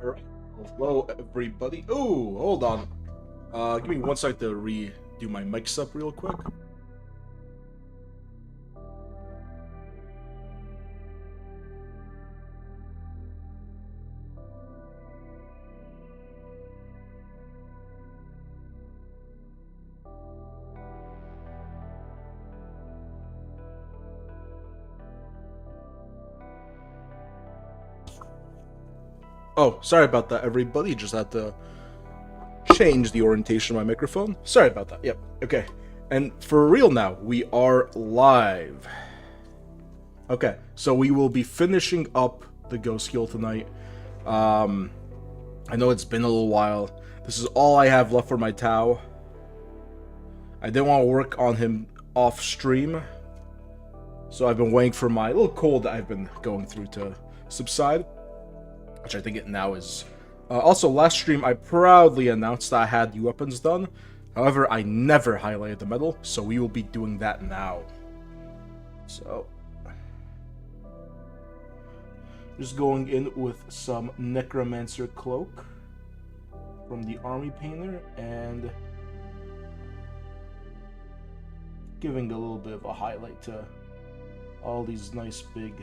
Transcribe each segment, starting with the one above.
Alright. Hello, everybody. Oh, hold on. Give me one sec to redo my mic up real quick. Oh, sorry about that, everybody. Just had to change the orientation of my microphone. Sorry about that. Yep. Okay. And for real now, we are live. Okay, so we will be finishing up the Ghost Guild tonight. I know it's been a little while. This is all I have left for my Tau. I didn't want to work on him off stream, so I've been waiting for my little cold that I've been going through to subside, which I think it now is. Also, last stream I proudly announced that I had the weapons done. However, I never highlighted the medal, so we will be doing that now. So, just going in with some Necromancer Cloak from the Army Painter and giving a little bit of a highlight to all these nice big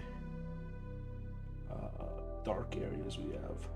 dark areas we have.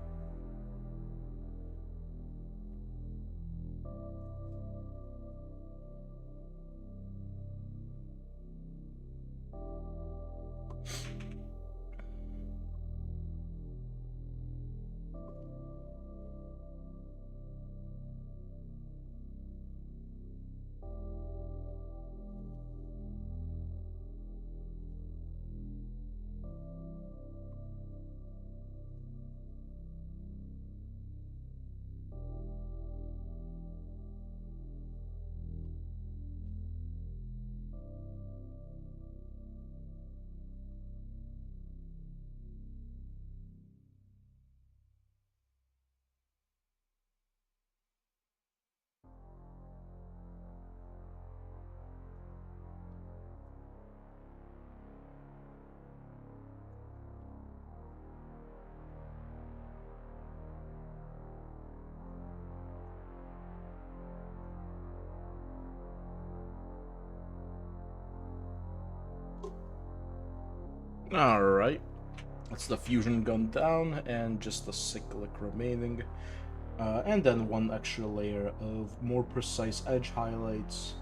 Alright, that's the fusion gun down, and just the cyclic remaining. And then one extra layer of more precise edge highlights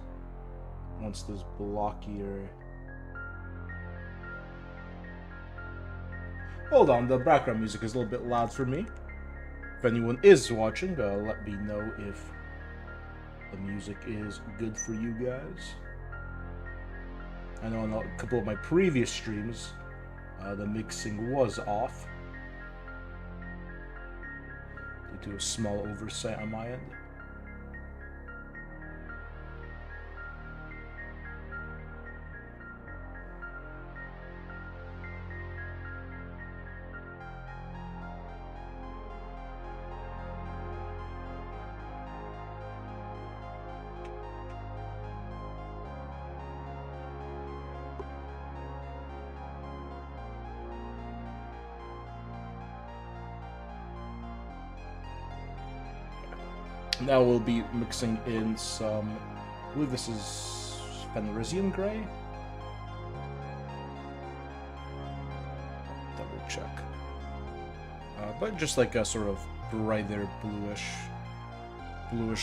once this blockier. Hold on, the background music is a little bit loud for me. If anyone is watching, let me know if the music is good for you guys. I know on a couple of my previous streams, the mixing was off due to a small oversight on my end. Now we'll be mixing in some, I believe this is Fenrisian Grey? Double check. But just like a sort of brighter bluish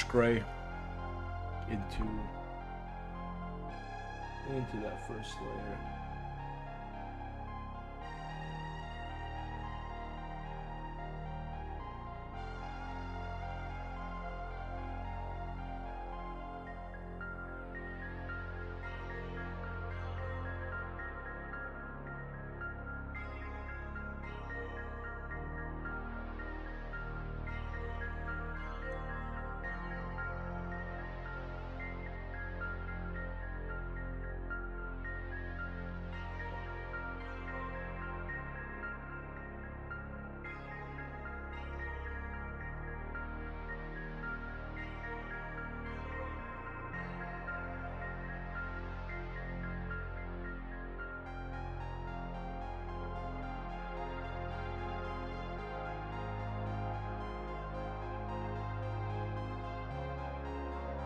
gray into that first layer.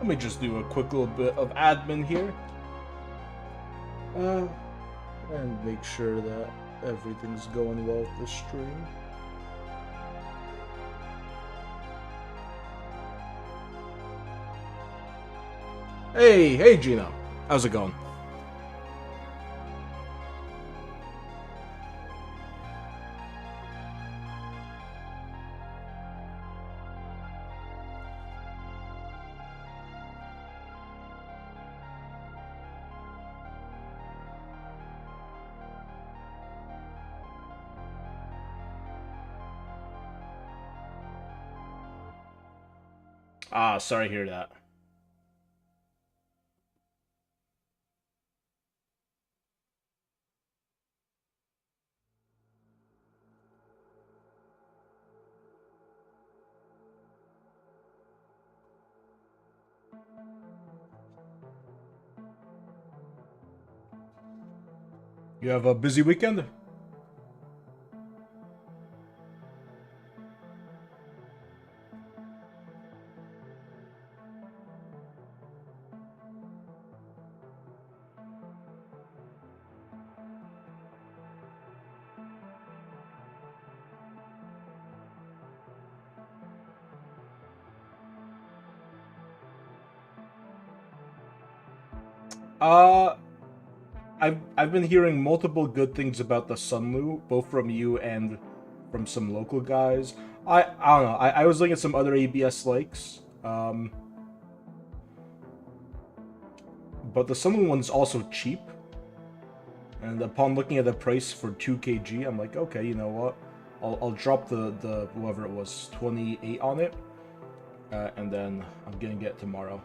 Let me just do a quick little bit of admin here. And make sure that everything's going well with the stream. Hey Gino. How's it going? Sorry to hear that. You have a busy weekend? I've been hearing multiple good things about the Sunlu, both from you and from some local guys. I don't know. I was looking at some other ABS likes. But the Sunlu one's also cheap. And upon looking at the price for 2kg, I'm like, okay, you know what? I'll drop the whoever it was 28 on it, and then I'm gonna get it tomorrow.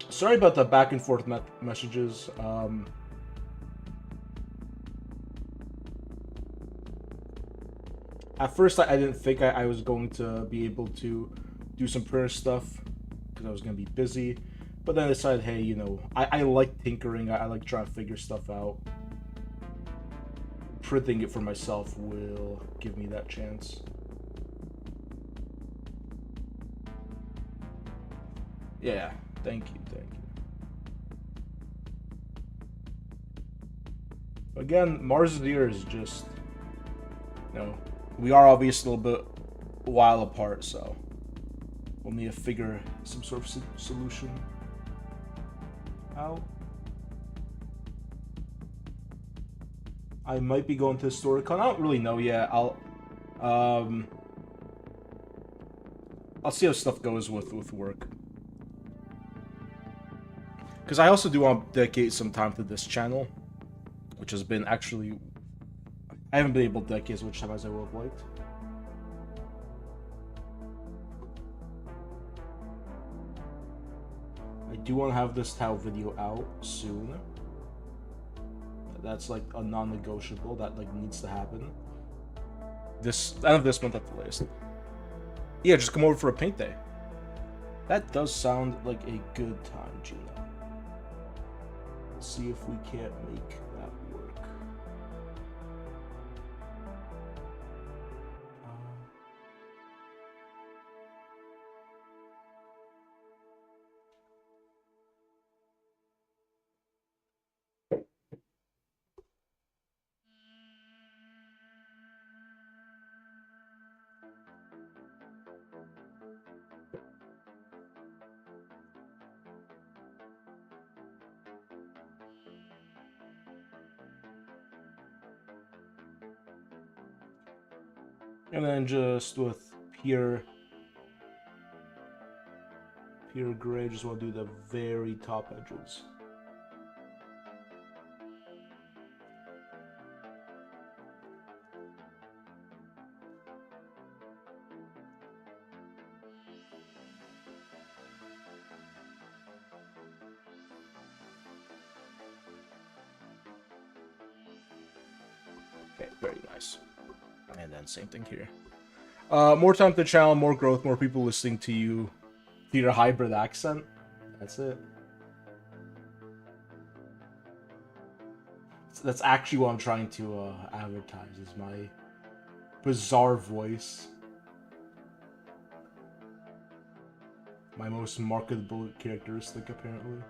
Sorry about the back and forth messages. At first, I didn't think I was going to be able to do some printer stuff because I was going to be busy. But then I decided, hey, you know, I like tinkering. I like trying to figure stuff out. Printing it for myself will give me that chance. Yeah, thank you. Again, Mars' ear is just, you know, we are obviously a little bit a while apart, so we'll need to figure some sort of solution out. I might be going to Historicon. I don't really know yet. I'll see how stuff goes with work. Because I also do want to dedicate some time to this channel, which has been actually... I haven't been able to dedicate as much time as I would have liked. I do want to have this Tau video out soon. That's like a non-negotiable. That like needs to happen. This end of this month at the latest. Yeah, just come over for a paint day. That does sound like a good time, Gino. Let's see if we can't make that work. And then just with pure gray, just want to do the very top edges. Okay, very nice. And then same thing here. More time to the channel, more growth, more people listening to you, to your hybrid accent. That's it. That's actually what I'm trying to advertise, is my bizarre voice. My most marketable characteristic, apparently.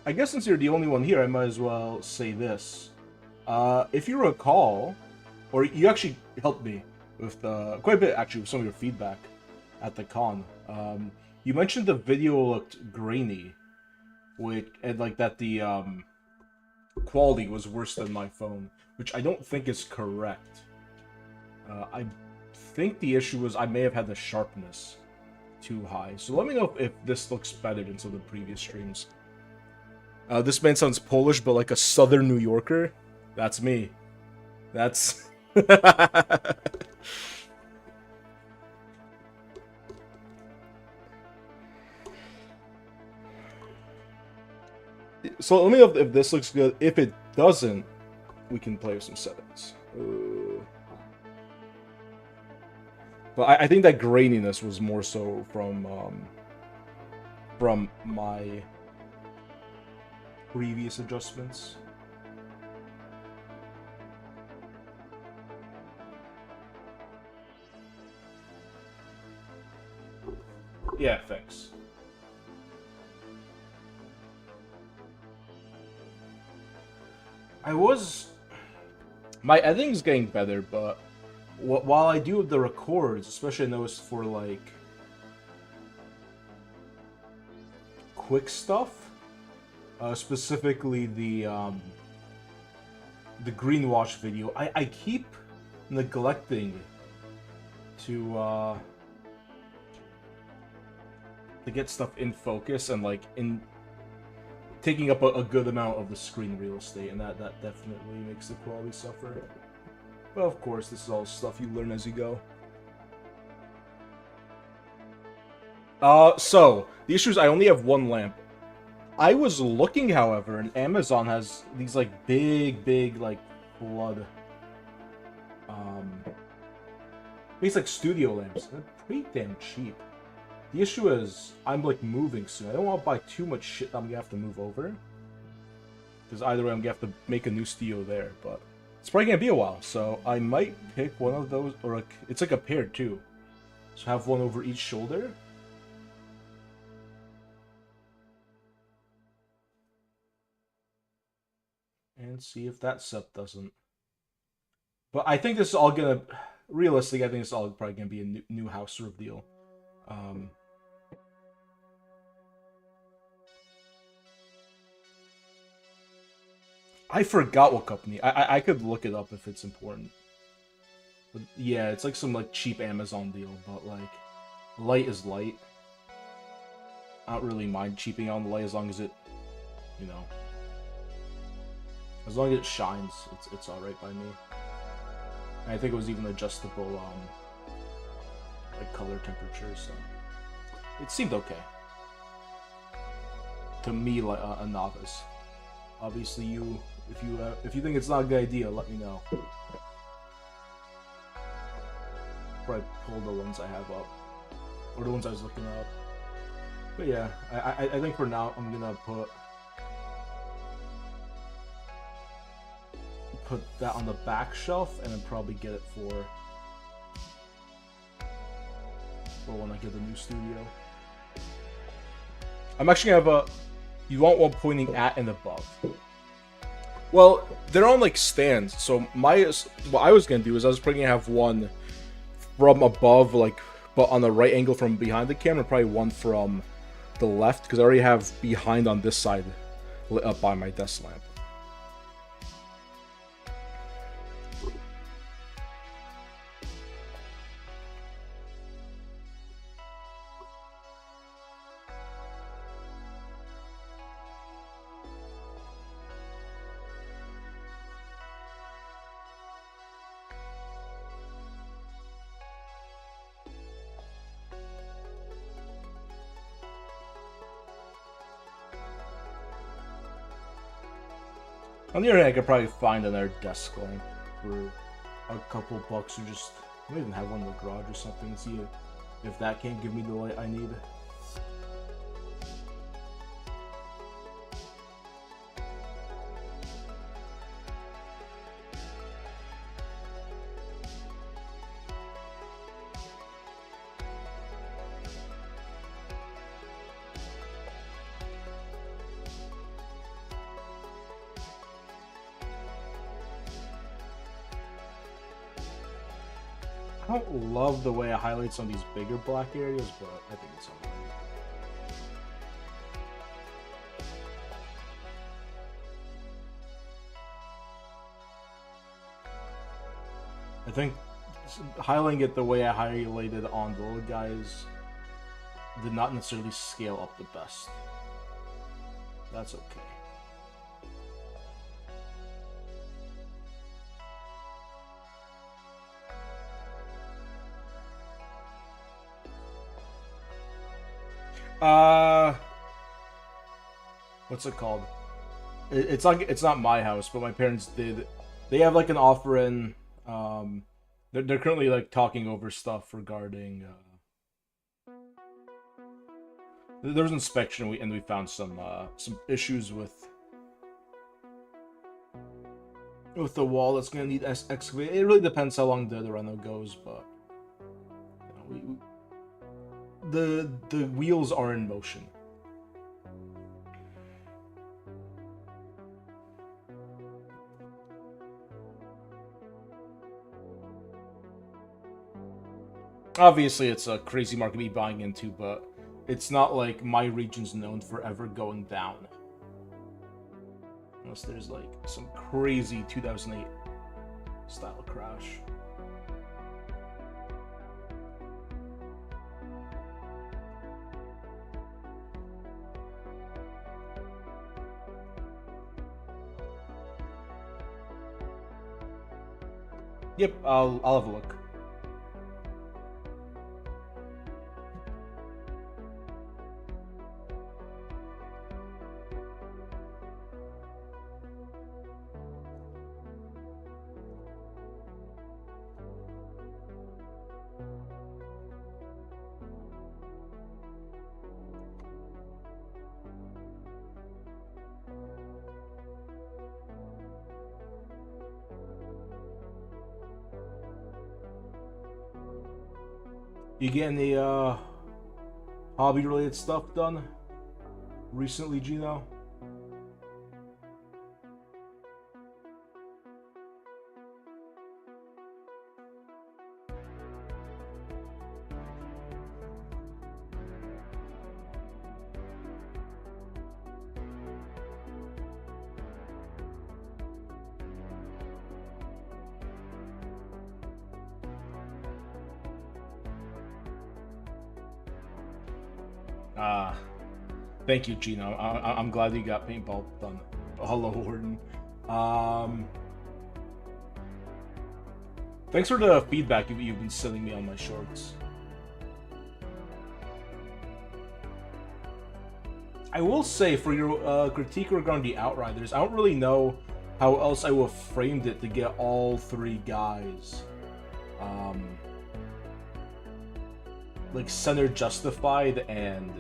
I guess since you're the only one here, I might as well say this. If you recall, or you actually helped me with quite a bit actually with some of your feedback at the con. You mentioned the video looked grainy, and like that the quality was worse than my phone, which I don't think is correct. I think the issue was I may have had the sharpness too high. So let me know if this looks better than some of the previous streams. This man sounds Polish, but like a southern New Yorker. That's me. That's... So let me know if this looks good. If it doesn't, we can play with some settings. But I think that graininess was more so from my previous adjustments. Yeah, thanks. My editing's getting better, but while I do the records, especially I noticed for like quick stuff, specifically the greenwash video, I keep neglecting to get stuff in focus and like in taking up a good amount of the screen real estate, and that definitely makes the quality suffer. But of course, this is all stuff you learn as you go. So the issue is I only have one lamp. I was looking, however, and Amazon has these like big like flood these like studio lamps. They're pretty damn cheap. The issue is I'm like moving soon. I don't want to buy too much shit that I'm gonna have to move over, because either way I'm gonna have to make a new studio there. But it's probably gonna be a while, so I might pick one of those, or like, it's like a pair too, so have one over each shoulder. And see if that setup doesn't. But I think this is all gonna, realistically, I think it's all probably gonna be a new house sort of deal. I forgot what company. I could look it up if it's important. But yeah, it's like some like cheap Amazon deal, but like light is light. I don't really mind cheaping on the light as long as it, you know, as long as it shines, it's alright by me. And I think it was even adjustable like color temperature, so it seemed okay. To me, like a novice. Obviously, if you think it's not a good idea, let me know. Probably pull the ones I have up, or the ones I was looking up. But yeah, I think for now I'm gonna put that on the back shelf, and then probably get it for when I get the new studio. I'm actually gonna have you want one pointing at and above. Well, they're on like stands, so what I was gonna do is I was probably gonna have one from above, like, but on the right angle from behind the camera, probably one from the left, because I already have behind on this side lit up by my desk lamp. On the other hand, I could probably find another desk lamp for a couple bucks, or just I might even have one in the garage or something. See if that can't give me the light I need. I don't love the way it highlights on these bigger black areas, but I think it's alright. I think highlighting it the way I highlighted on the little guys did not necessarily scale up the best. That's okay. What's it called? It's like it's not my house, but my parents did. They have like an offer in. They're currently like talking over stuff regarding. There was inspection, and we found some issues with the wall that's gonna need excavated. It really depends how long the reno goes, but you know, the wheels are in motion. Obviously, it's a crazy market to be buying into, but it's not like my region's known for ever going down. Unless there's like some crazy 2008 style crash. Yep, I'll have a look. You get any hobby related stuff done recently, Gino? Thank you, Gino. I'm glad you got paintball done. Hello, Warden. Thanks for the feedback you've been sending me on my shorts. I will say, for your critique regarding the Outriders, I don't really know how else I would have framed it to get all three guys, like, center justified and,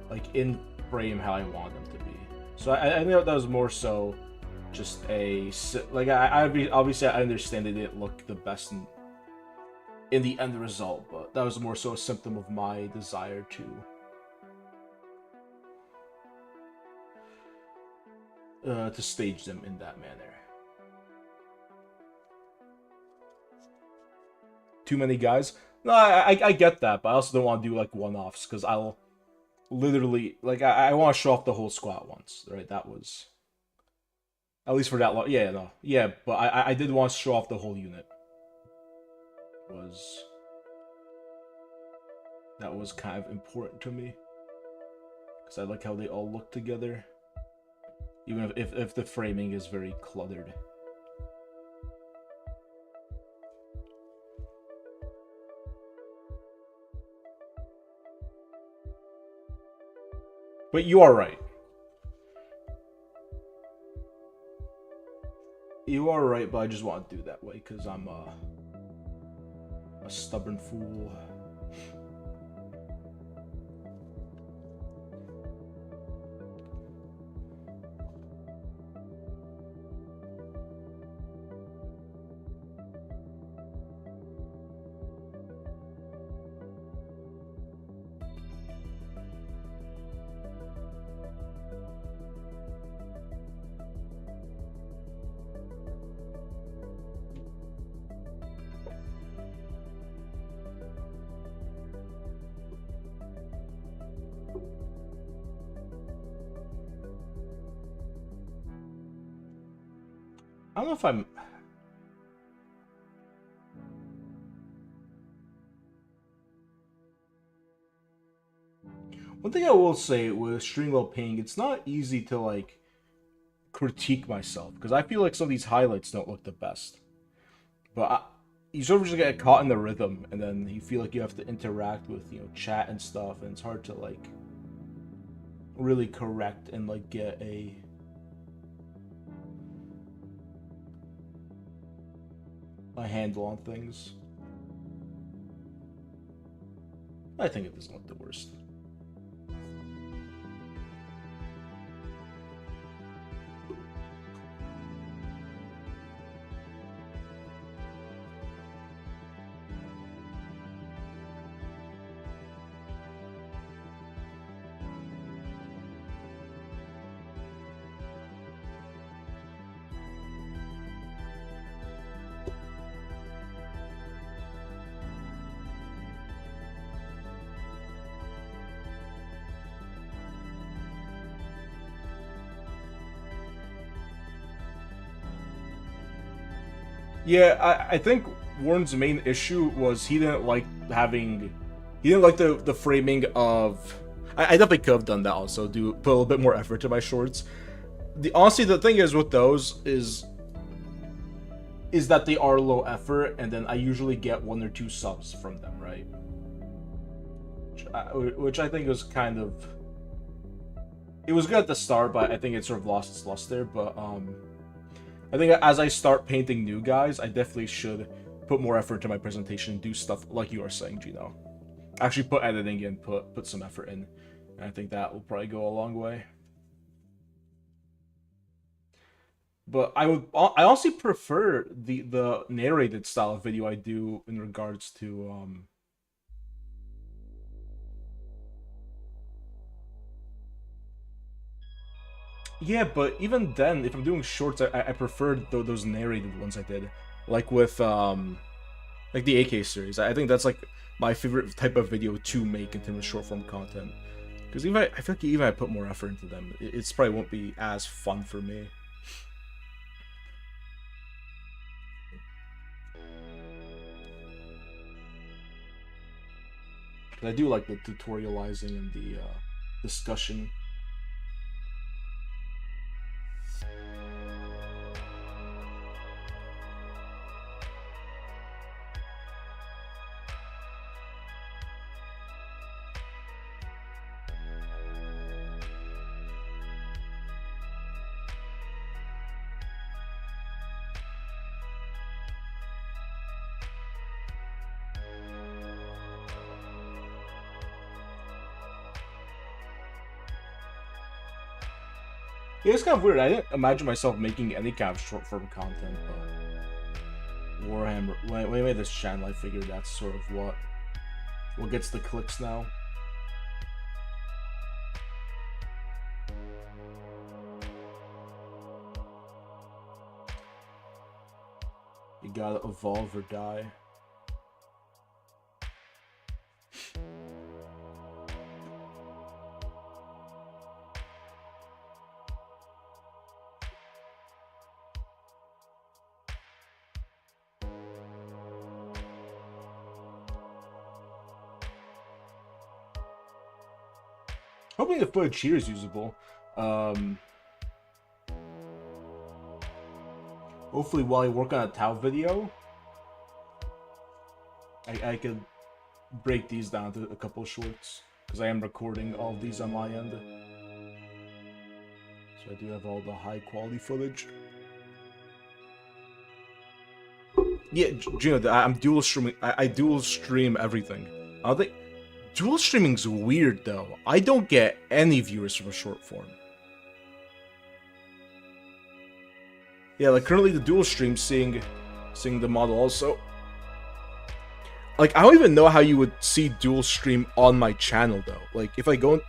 like, in frame how I want them to be. So I think that was more so just a, like, obviously I understand it didn't look the best in the end result, but that was more so a symptom of my desire to stage them in that manner. Too many guys? No, I get that, but I also don't want to do like one-offs, because I'll literally, like, I want to show off the whole squad once, right? That was, at least for that long. Yeah, no, yeah, but I did want to show off the whole unit. That was kind of important to me, because I like how they all look together, even if the framing is very cluttered. But you are right. You are right, but I just want to do it that way because I'm a stubborn fool. I don't know if I'm... One thing I will say with Stream While Paying, it's not easy to, like, critique myself, because I feel like some of these highlights don't look the best. But you sort of just get caught in the rhythm, and then you feel like you have to interact with, you know, chat and stuff, and it's hard to, like, really correct and, like, get a... handle on things. I think it doesn't look the worst. Yeah, I think Warren's main issue was he didn't like having... He didn't like the framing of... I definitely could have done that also, put a little bit more effort to my shorts. Honestly, the thing is with those is that they are low effort, and then I usually get 1 or 2 subs from them, right? Which I think was kind of... It was good at the start, but I think it sort of lost its luster, but I think as I start painting new guys, I definitely should put more effort into my presentation and do stuff like you are saying, Gino. Actually put editing in, put some effort in. And I think that will probably go a long way. But I honestly prefer the narrated style of video I do in regards to Yeah, but even then, if I'm doing shorts, I prefer those narrated ones I did, like with like the AK series. I think that's like my favorite type of video to make in terms of short form content. Because I feel like even if I put more effort into them, it's probably won't be as fun for me. I do like the tutorializing and the discussion. Yeah, it's kind of weird. I didn't imagine myself making any kind of short-form content, but Warhammer. When I made this channel, I figured that's sort of what gets the clicks now. You gotta evolve or die. Hoping the footage here is usable. Hopefully while I work on a Tau video, I could break these down to a couple shorts, because I am recording all of these on my end. So I do have all the high quality footage. Yeah, Gino, I'm dual streaming. I dual stream everything. I don't think dual streaming's weird though. I don't get any viewers from a short form. Yeah, like currently the dual stream seeing the model also. Like I don't even know how you would see dual stream on my channel though. Like if I go in...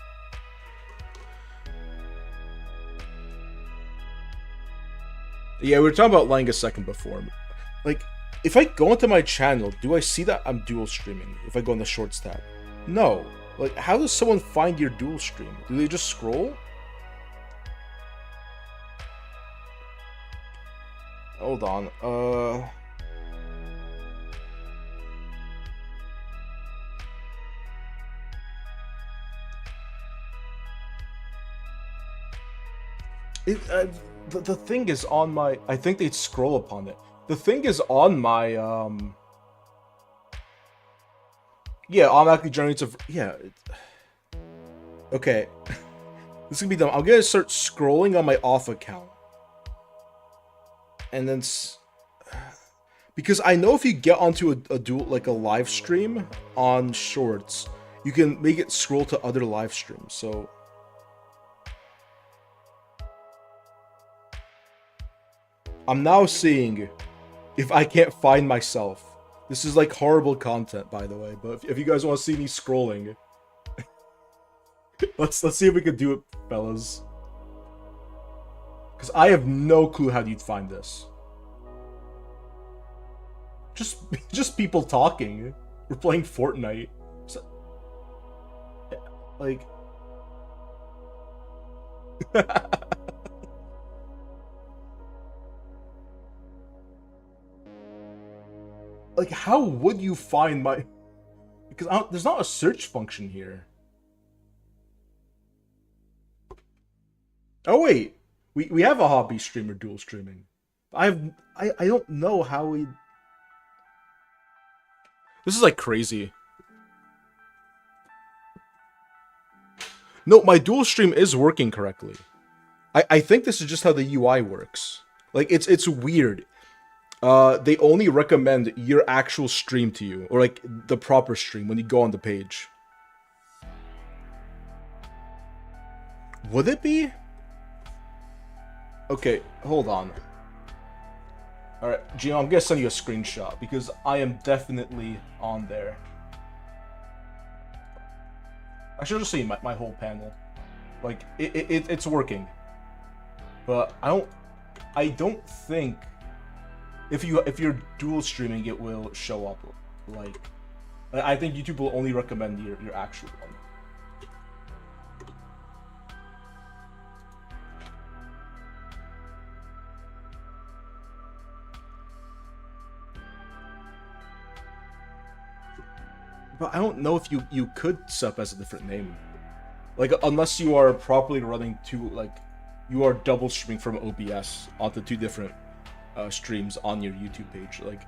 Yeah, we were talking about Lang a second before. Like if I go into my channel, do I see that I'm dual streaming if I go in the shorts tab? No. Like how does someone find your dual stream? Do they just scroll? Hold on. The thing is on my... I think they'd scroll upon it. The thing is on my... Yeah, automatically generates a... Yeah. Okay. This is gonna be dumb. I'm gonna start scrolling on my off account. And then... Because I know if you get onto a dual... Like a live stream on shorts, you can make it scroll to other live streams, so... I'm now seeing if I can't find myself. This is like horrible content, by the way, but if you guys want to see me scrolling, let's see if we can do it, fellas. Because I have no clue how you'd find this. Just people talking. We're playing Fortnite. So, like... Like, how would you find my... Because there's not a search function here. Oh, wait. We have a hobby streamer dual streaming. I don't know how we... This is, like, crazy. No, my dual stream is working correctly. I think this is just how the UI works. Like, it's weird. They only recommend your actual stream to you, or like the proper stream when you go on the page. Would it be? Okay, hold on. Alright, Gino, I'm gonna send you a screenshot because I am definitely on there. I should just see my whole panel. Like, it's working. But I don't think... If you're dual streaming, it will show up. Like, I think YouTube will only recommend your actual one. But I don't know if you could sub as a different name. Like, unless you are properly running two, like, you are double streaming from OBS onto two different streams on your YouTube page. Like,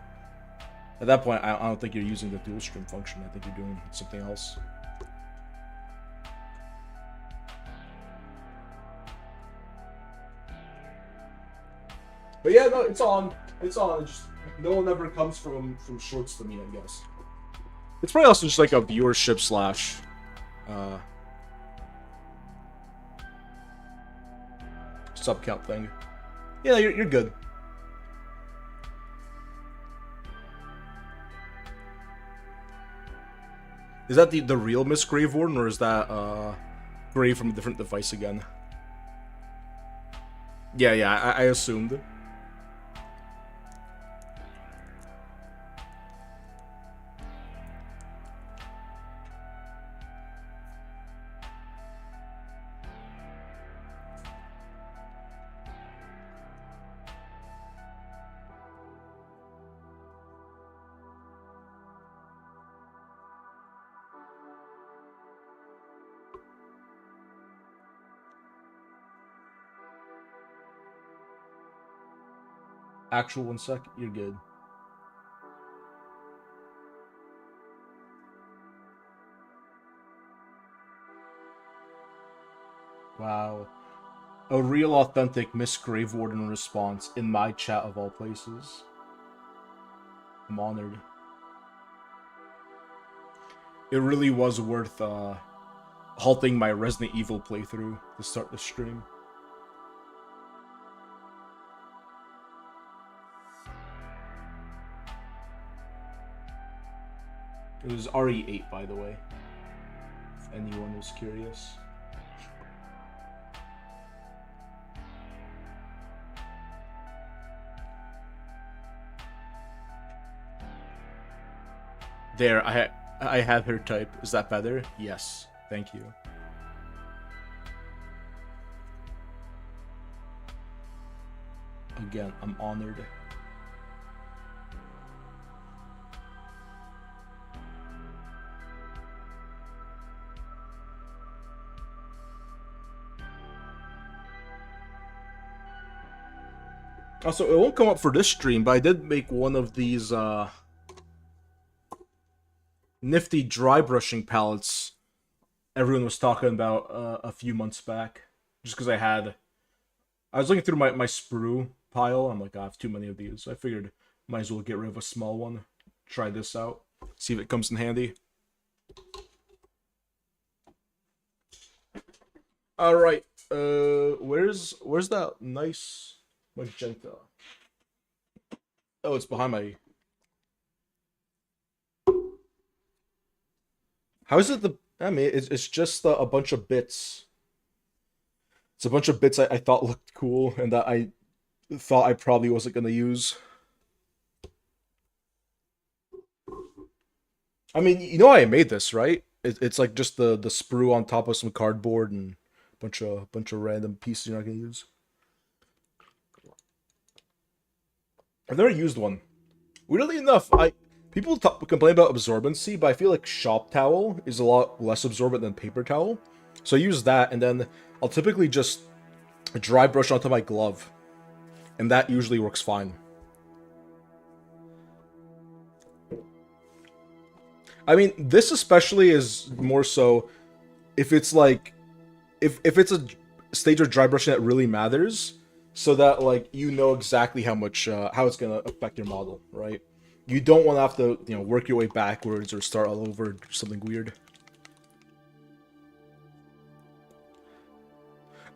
at that point, I don't think you're using the dual stream function. I think you're doing something else. But yeah, no, it's on. It's on. It's just no one ever comes from shorts to me, I guess. It's probably also just like a viewership slash sub count thing. Yeah, you're good. Is that the real Miss Grave Warden, or is that Grave from a different device again? Yeah, I assumed. Actual 1 sec, you're good. Wow. A real authentic Miss Grave Warden response in my chat of all places. I'm honored. It really was worth halting my Resident Evil playthrough to start the stream. It was RE8, by the way, if anyone was curious. There, I had her type. Is that better? Yes. Thank you. Again, I'm honored. Also, it won't come up for this stream, but I did make one of these nifty dry brushing palettes everyone was talking about a few months back. Just because I was looking through my sprue pile. I'm like, I have too many of these. So I figured might as well get rid of a small one. Try this out. See if it comes in handy. Alright. Where's that nice magenta? Oh, it's behind my... How is it I mean, it's just a bunch of bits. It's a bunch of bits I thought looked cool and that I thought I probably wasn't going to use. I mean, you know I made this, right? It's like just the sprue on top of some cardboard and bunch of random pieces you're not going to use. I've never used one. Weirdly enough, people complain about absorbency, but I feel like shop towel is a lot less absorbent than paper towel. So I use that, and then I'll typically just dry brush onto my glove. And that usually works fine. I mean, this especially is more so if it's like... If it's a stage of dry brushing that really matters, so that, like, you know exactly how much, how it's gonna affect your model, right? You don't want to have to, you know, work your way backwards or start all over or do something weird.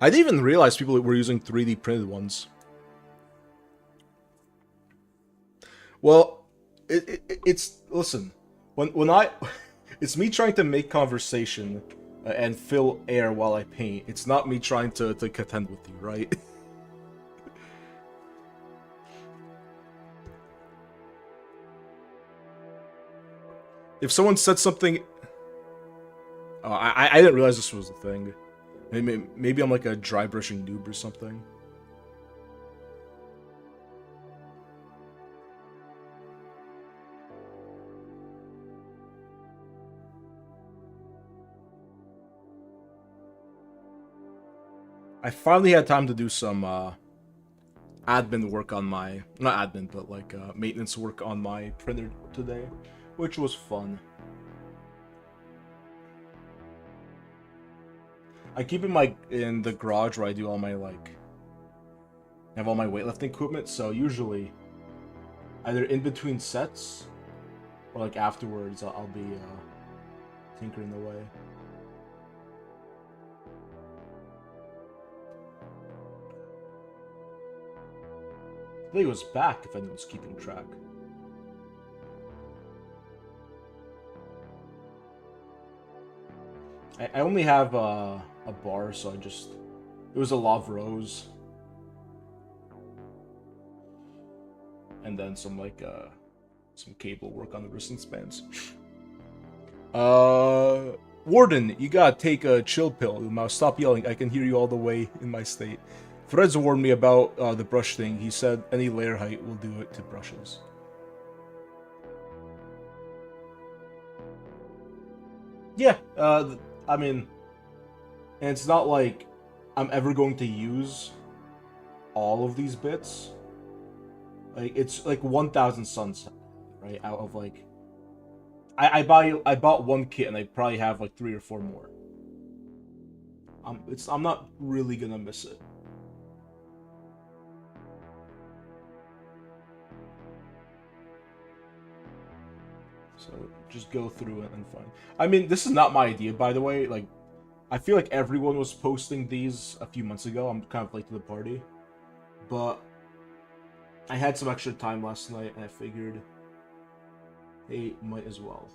I didn't even realize people were using 3D printed ones. Well, it's listen, when I it's me trying to make conversation and fill air while I paint. It's not me trying to contend with you, right? If someone said something... Oh, I didn't realize this was a thing. Maybe I'm like a dry brushing noob or something. I finally had time to do some admin work on my... Not admin, but like maintenance work on my printer today, which was fun. I keep it in the garage where I do all my, like... I have all my weightlifting equipment, so usually either in between sets or like afterwards I'll be tinkering away. I think it was back if anyone's keeping track. I only have a bar, so I just... It was a Lave Rose. And then some, like, some cable work on the wristling spans. Warden, you gotta take a chill pill. Now stop yelling, I can hear you all the way in my state. Fred's warned me about the brush thing. He said any layer height will do it to brushes. Yeah, I mean, and it's not like I'm ever going to use all of these bits. Like, it's like 1,000 suns, right? Out of like, I bought one kit and I probably have like 3 or 4 more. I'm not really gonna miss it. So just go through it and find. I mean, this is not my idea, by the way. Like, I feel like everyone was posting these a few months ago. I'm kind of late to the party, but I had some extra time last night, and I figured, hey, might as well.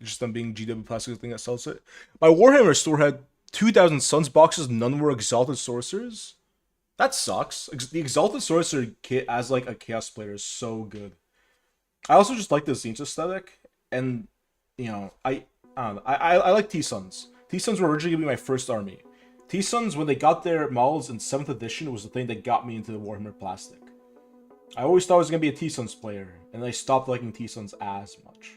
Just them being GW Plastic thing that sells it. My Warhammer store had 2,000 Suns boxes, none were Exalted Sorcerers. That sucks. The Exalted Sorcerer kit as like a Chaos player is so good. I also just like the Zinch aesthetic, and you know, I don't know. I like T-Suns. T-Suns were originally gonna be my first army. T-Suns, when they got their models in 7th edition, was the thing that got me into the Warhammer Plastic. I always thought I was gonna be a T-Suns player, and I stopped liking T-Suns as much.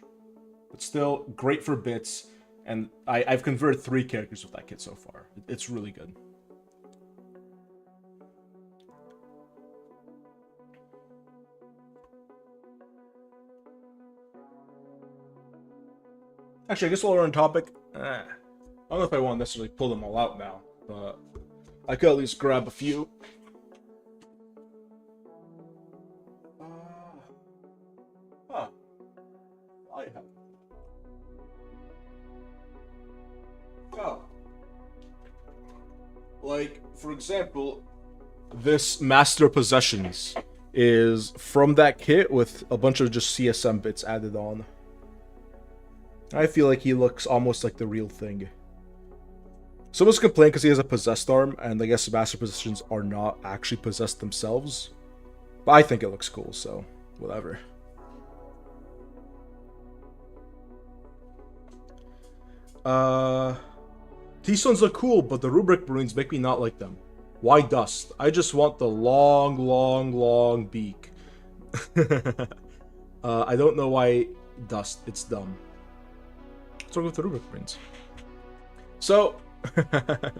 But still, great for bits, and I've converted 3 characters with that kit so far. It's really good. Actually, I guess while we're on topic, I don't know if I want to necessarily pull them all out now, but I could at least grab a few. Huh. I have. Oh. Like, for example, this Master Possessions is from that kit with a bunch of just CSM bits added on. I feel like he looks almost like the real thing. Someone's complained because he has a possessed arm, and I guess Master Possessions are not actually possessed themselves. But I think it looks cool, so whatever. T-Stones look cool, but the Rubric Marines make me not like them. Why dust? I just want the long, long, long beak. I don't know why dust. It's dumb. Let's go with the Rubric Marines. So, I don't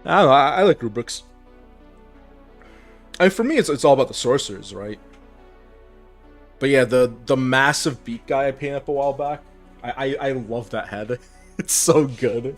know. I like Rubrics. I mean, for me, it's all about the sorcerers, right? But yeah, the massive beak guy I painted up a while back. I love that head. It's so good.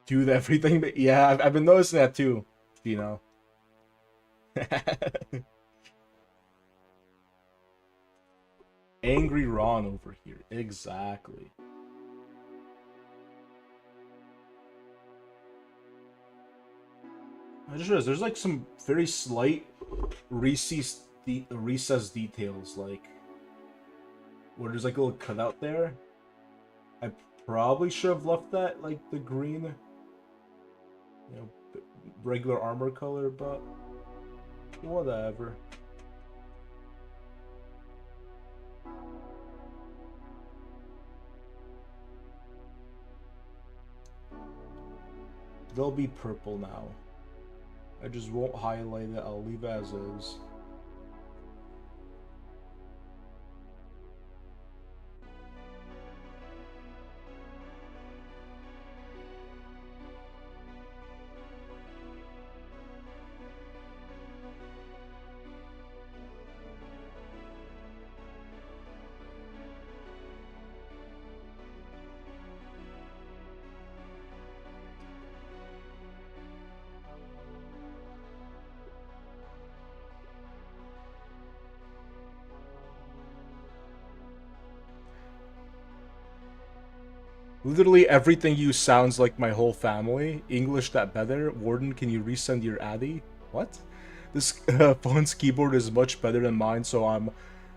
Do everything, but yeah, I've been noticing that too. You know. Angry Ron over here. Exactly. I just realized there's like some very slight recessed details, like where there's like a little cutout there. I probably should have left that like the green, you know, regular armor color, but whatever. They'll be purple now. I just won't highlight it. I'll leave it as is. Literally everything you sounds like my whole family. English that better. Warden, can you resend your Addy? What? This phone's keyboard is much better than mine, so I'm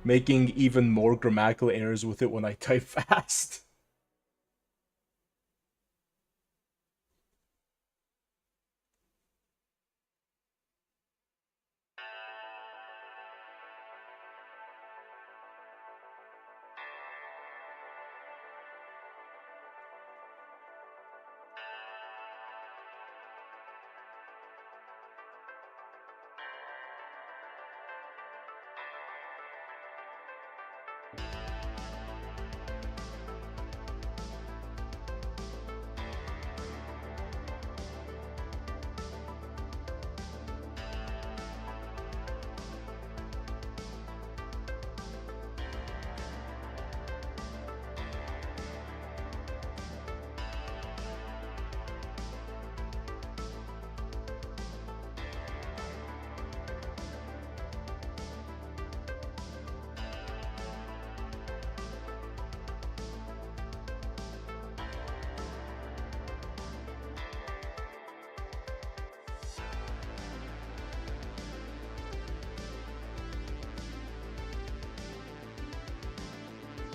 making even more grammatical errors with it when I type fast.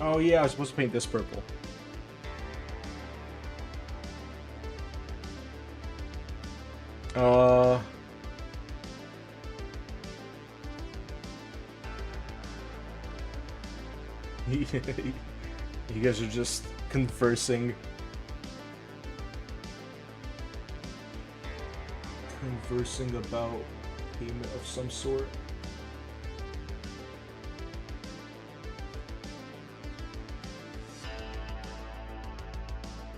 Oh yeah, I was supposed to paint this purple. You guys are just conversing. Conversing about payment of some sort.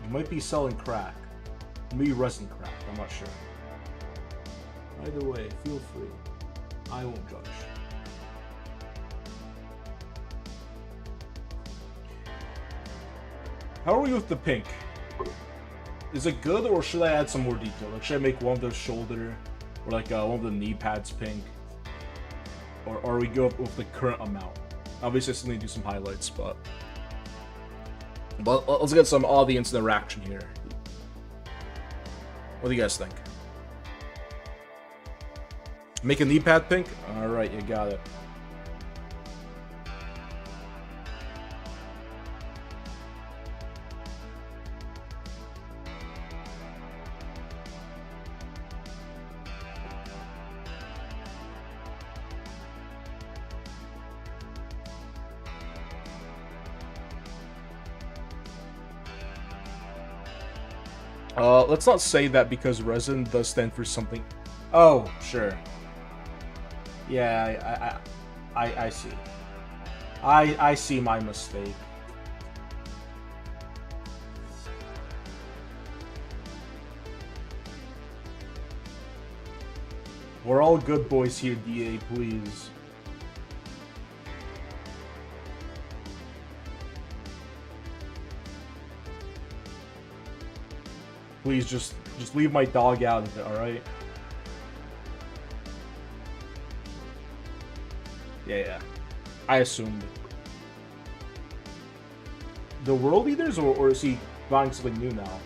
You might be selling crack. Maybe resin crack, I'm not sure. Either way, feel free. I won't judge. How are we with the pink? Is it good, or should I add some more detail? Like, should I make one of the shoulder, or like one of the knee pads pink? Or we go with the current amount? Obviously, I still need to do some highlights, but let's get some audience interaction here. What do you guys think? Make a knee pad pink? Alright, you got it. Let's not say that because resin does stand for something. Oh, sure. Yeah, I see. I see my mistake. We're all good boys here, DA, please. Please just leave my dog out of it, alright? Yeah. I assumed. The world leaders, or is he buying something new now?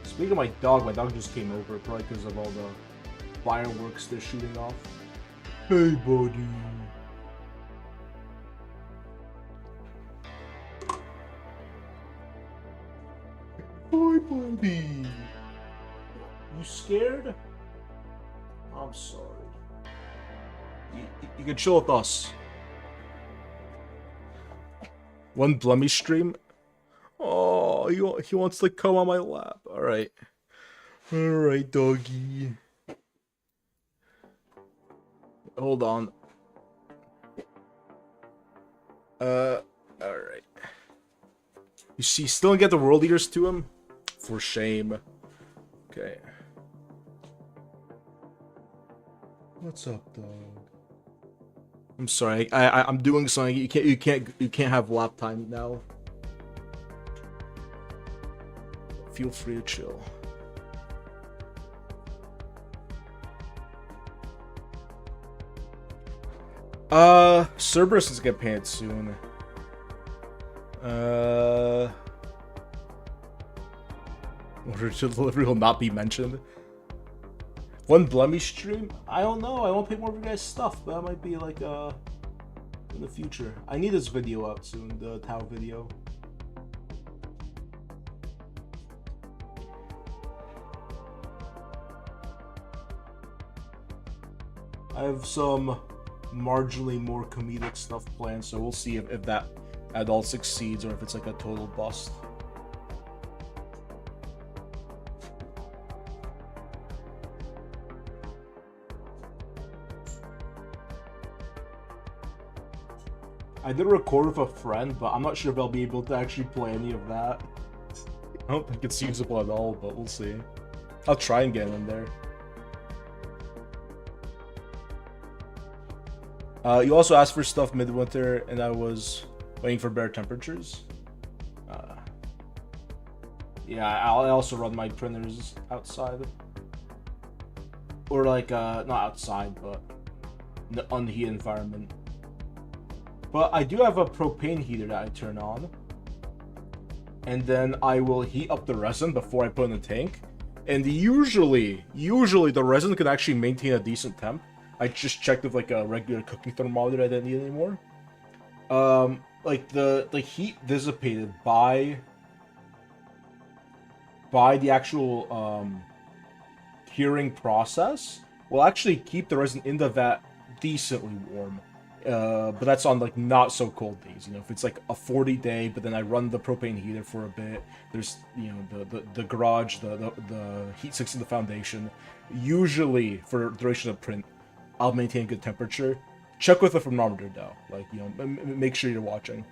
Speaking of my dog just came over, probably because of all the fireworks they're shooting off. Hey, buddy. Hi, buddy. You scared? I'm sorry. You can chill with us. One blemish stream? Oh, he wants to come on my lap. Alright. Alright, doggy. Hold on. Alright. You see, still don't get the world leaders to him? For shame. Okay. What's up, dog? I'm sorry. I'm doing something. You can't have lap time now. Feel free to chill. Cerberus is gonna get painted soon. Order to delivery will not be mentioned. One blemish stream? I don't know. I won't pay more of your guys' stuff, but that might be like in the future. I need this video out soon, the Tau video. I have some marginally more comedic stuff planned, so we'll see if that at all succeeds or if it's like a total bust. I did record with a friend, but I'm not sure if I'll be able to actually play any of that. I don't think it's usable at all, but we'll see. I'll try and get in there. You also asked for stuff midwinter, and I was waiting for better temperatures. Yeah, I also run my printers outside. Or like, not outside, but in the unheated environment. But I do have a propane heater that I turn on. And then I will heat up the resin before I put in the tank. And usually the resin can actually maintain a decent temp. I just checked with like a regular cooking thermometer I didn't need anymore. Like the heat dissipated by the actual curing process will actually keep the resin in the vat decently warm. But that's on like not so cold days. You know, if it's like a 40 day, but then I run the propane heater for a bit. There's the garage, the heat sinks in the foundation. Usually for the duration of print, I'll maintain good temperature. Check with a thermometer though. Like make sure you're watching.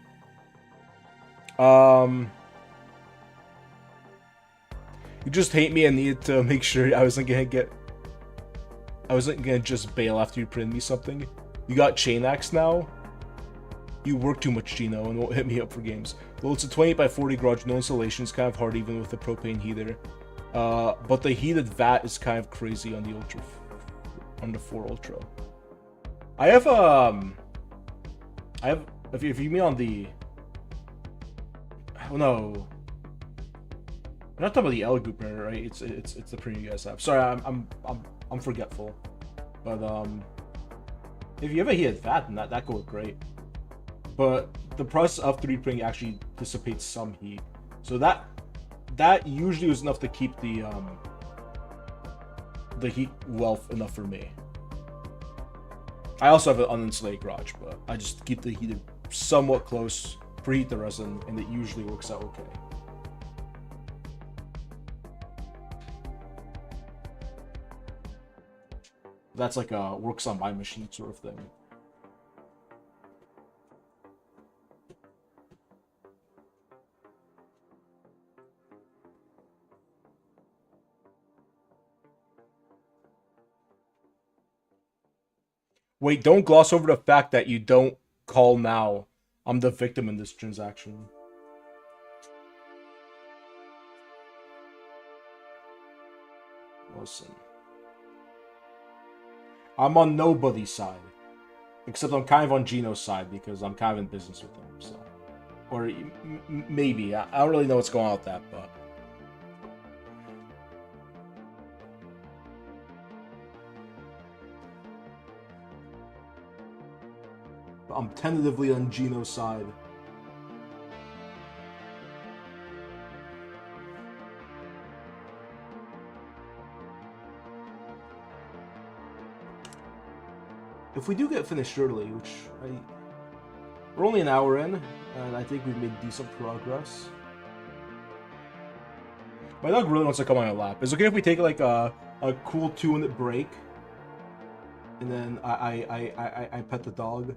You just hate me and needed to make sure I wasn't gonna just bail after you printed me something. You got Chain Axe now? You work too much, Gino, and won't hit me up for games. Well, it's a 28 by 40 garage, no insulation, it's kind of hard even with the propane heater. But the heated vat is kind of crazy on the Ultra, on the 4 Ultra. I have, if you mean on the, oh no. We're not talking about the L group, right? It's the printer you guys have. Sorry, I'm forgetful. But if you have a heated vat, then that could work great. But the process of 3D printing actually dissipates some heat, so that usually was enough to keep the heat well enough for me. I also have an uninsulated garage, but I just keep the heater somewhat close, preheat the resin, and it usually works out okay. That's like a works on my machine sort of thing. Wait, don't gloss over the fact that you don't call now. I'm the victim in this transaction. Listen. I'm on nobody's side. Except I'm kind of on Gino's side because I'm kind of in business with him, so. Or maybe. I don't really know what's going on with that, but. I'm tentatively on Gino's side. If we do get finished early, which we're only an hour in, and I think we've made decent progress. My dog really wants to come on my lap. Is it okay if we take like a cool 2-minute break, and then I pet the dog?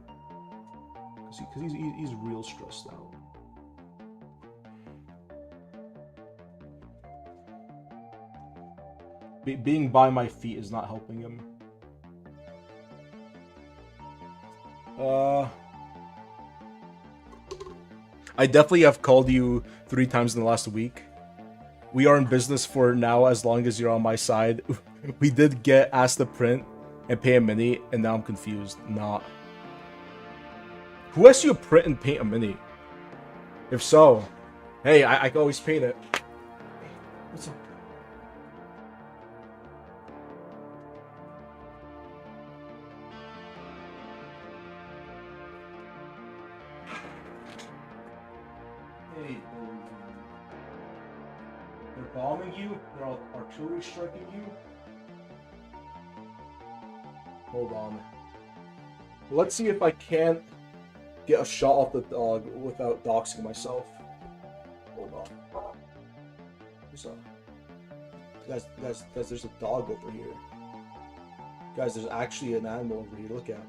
Because he's real stressed out. Being by my feet is not helping him. I definitely have called you 3 times in the last week. We are in business for now as long as you're on my side. We did get asked to print and pay a mini, and now I'm confused. Not. Who asked you to print and paint a mini? If so, hey, I can always paint it. What's up? Hey, they're bombing you? They're artillery striking you? Hold on. Let's see if I can't get a shot off the dog without doxing myself. Hold on. What's up? Guys, there's a dog over here. Guys, there's actually an animal over here. Look at him.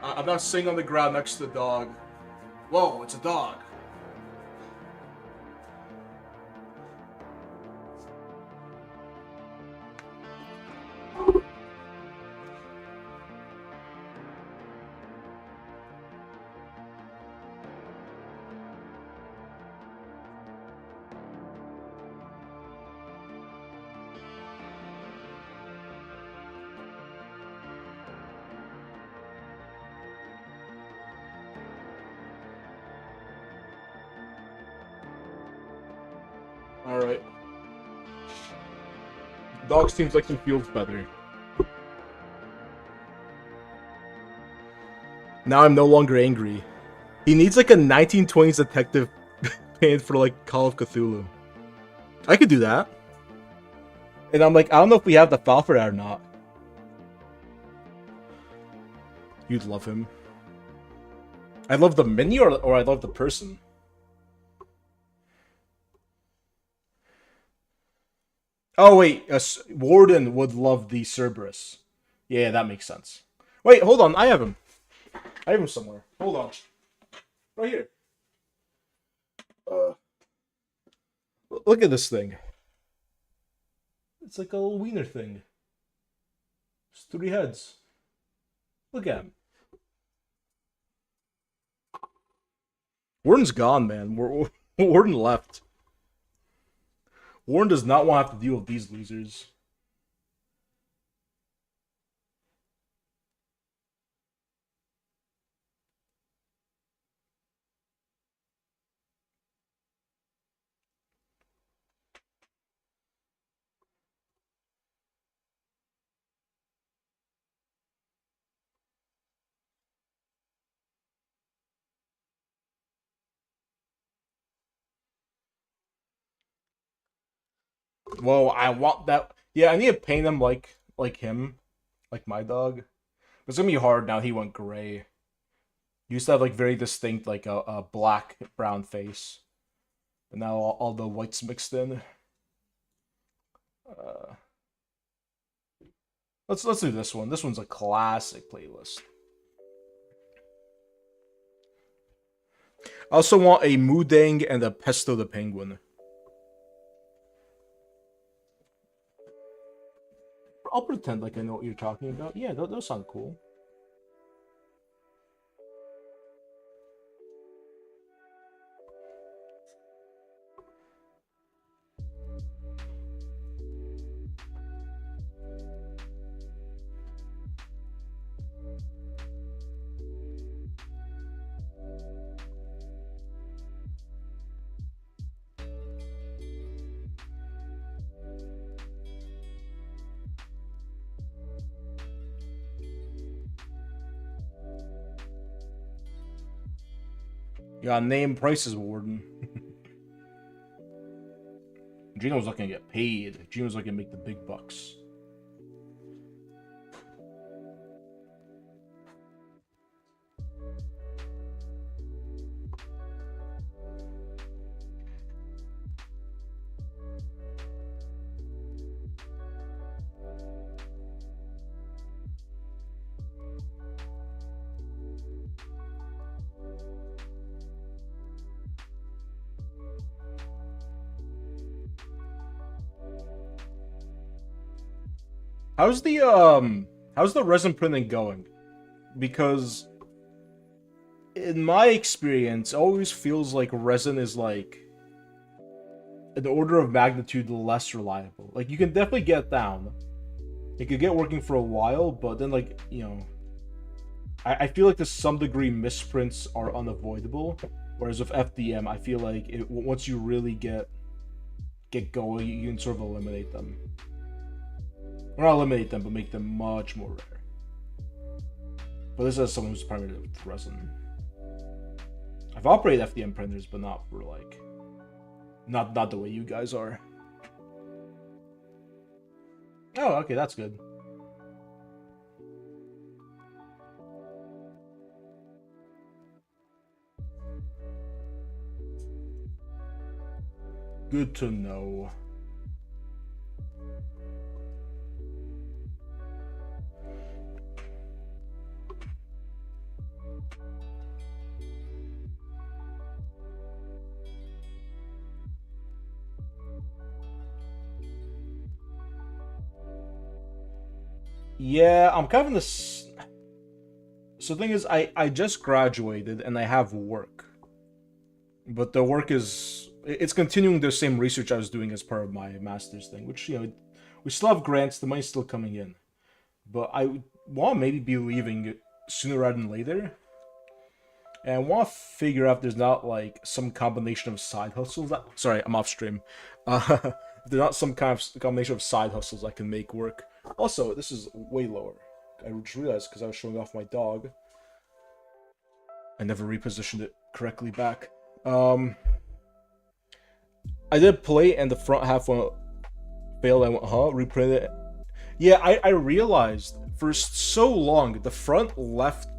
I'm not sitting on the ground next to the dog. Whoa, it's a dog. Alright. Dog seems like he feels better. Now I'm no longer angry. He needs like a 1920s detective paint for like Call of Cthulhu. I could do that. And I'm like, I don't know if we have the file for that or not. You'd love him. I love the mini or I love the person. Oh wait, Warden would love the Cerberus. Yeah, that makes sense. Wait, hold on, I have him. I have him somewhere. Hold on. Right here. Look at this thing. It's like a little wiener thing. It's 3 heads. Look at him. Warden's gone, man. Warden left. Warren does not want to have to deal with these losers. Well, I want that. Yeah, I need to paint him like him, like my dog. It's gonna be hard now. He went gray. He used to have like very distinct like a black brown face, and now all the whites mixed in. Uh, let's do this one. This one's a classic playlist. I also want a Mudang and a Pesto the Penguin. I'll pretend like I know what you're talking about. Yeah, those sound cool. You gotta name prices, Warden. Gino's not gonna get paid. Gino's not gonna make the big bucks. How's the resin printing going? Because in my experience, it always feels like resin is like an order of magnitude less reliable. Like you can definitely get it down. It could get working for a while, but then like, you know, I feel like to some degree misprints are unavoidable. Whereas with FDM, I feel like once you really get going, you can sort of eliminate them. Or not eliminate them, but make them much more rare. But this is someone who's primarily with resin. I've operated FDM printers, but not for like, not the way you guys are. Oh, okay, that's good. Good to know. Yeah, I'm kind of in this. So the thing is, I just graduated and I have work, but the work it's continuing the same research I was doing as part of my master's thing, which we still have grants, the money's still coming in, but I want to maybe be leaving sooner rather than later. And I want to figure out if there's not like some combination of side hustles that. Sorry, I'm off stream. If there's not some kind of combination of side hustles I can make work. Also, this is way lower. I just realized because I was showing off my dog. I never repositioned it correctly back. I did play and the front half went failed. I went, huh? Reprint it. Yeah, I realized for so long the front left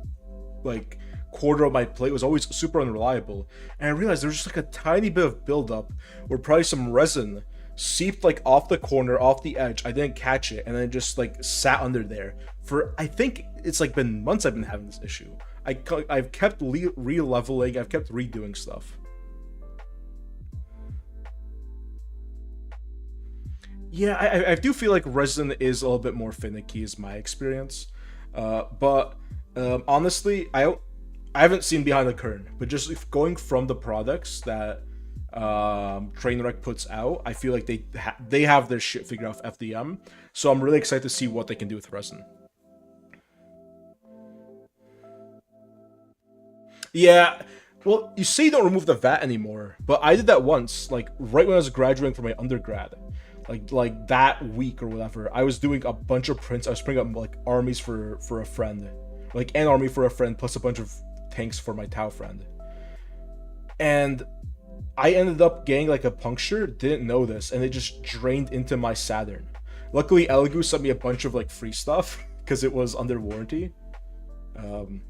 like quarter of my plate was always super unreliable, and I realized there's just like a tiny bit of buildup where probably some resin seeped like off the corner, off the edge. I didn't catch it, and then it just like sat under there for I think it's like been months I've been having this issue. I've kept re-leveling, I've kept redoing stuff. Yeah, I do feel like resin is a little bit more finicky, is my experience. But honestly, I haven't seen behind the curtain, but just if going from the products that Trainwreck puts out, I feel like they have their shit figured out with FDM. So I'm really excited to see what they can do with resin. Yeah, well, you say you don't remove the vat anymore, but I did that once, like right when I was graduating from my undergrad, like that week or whatever. I was doing a bunch of prints. I was printing up like armies for a friend, like an army for a friend plus a bunch of tanks for my Tau friend, and I ended up getting like a puncture. Didn't know this, and it just drained into my Saturn. Luckily, Elegoo sent me a bunch of like free stuff because it was under warranty. Um,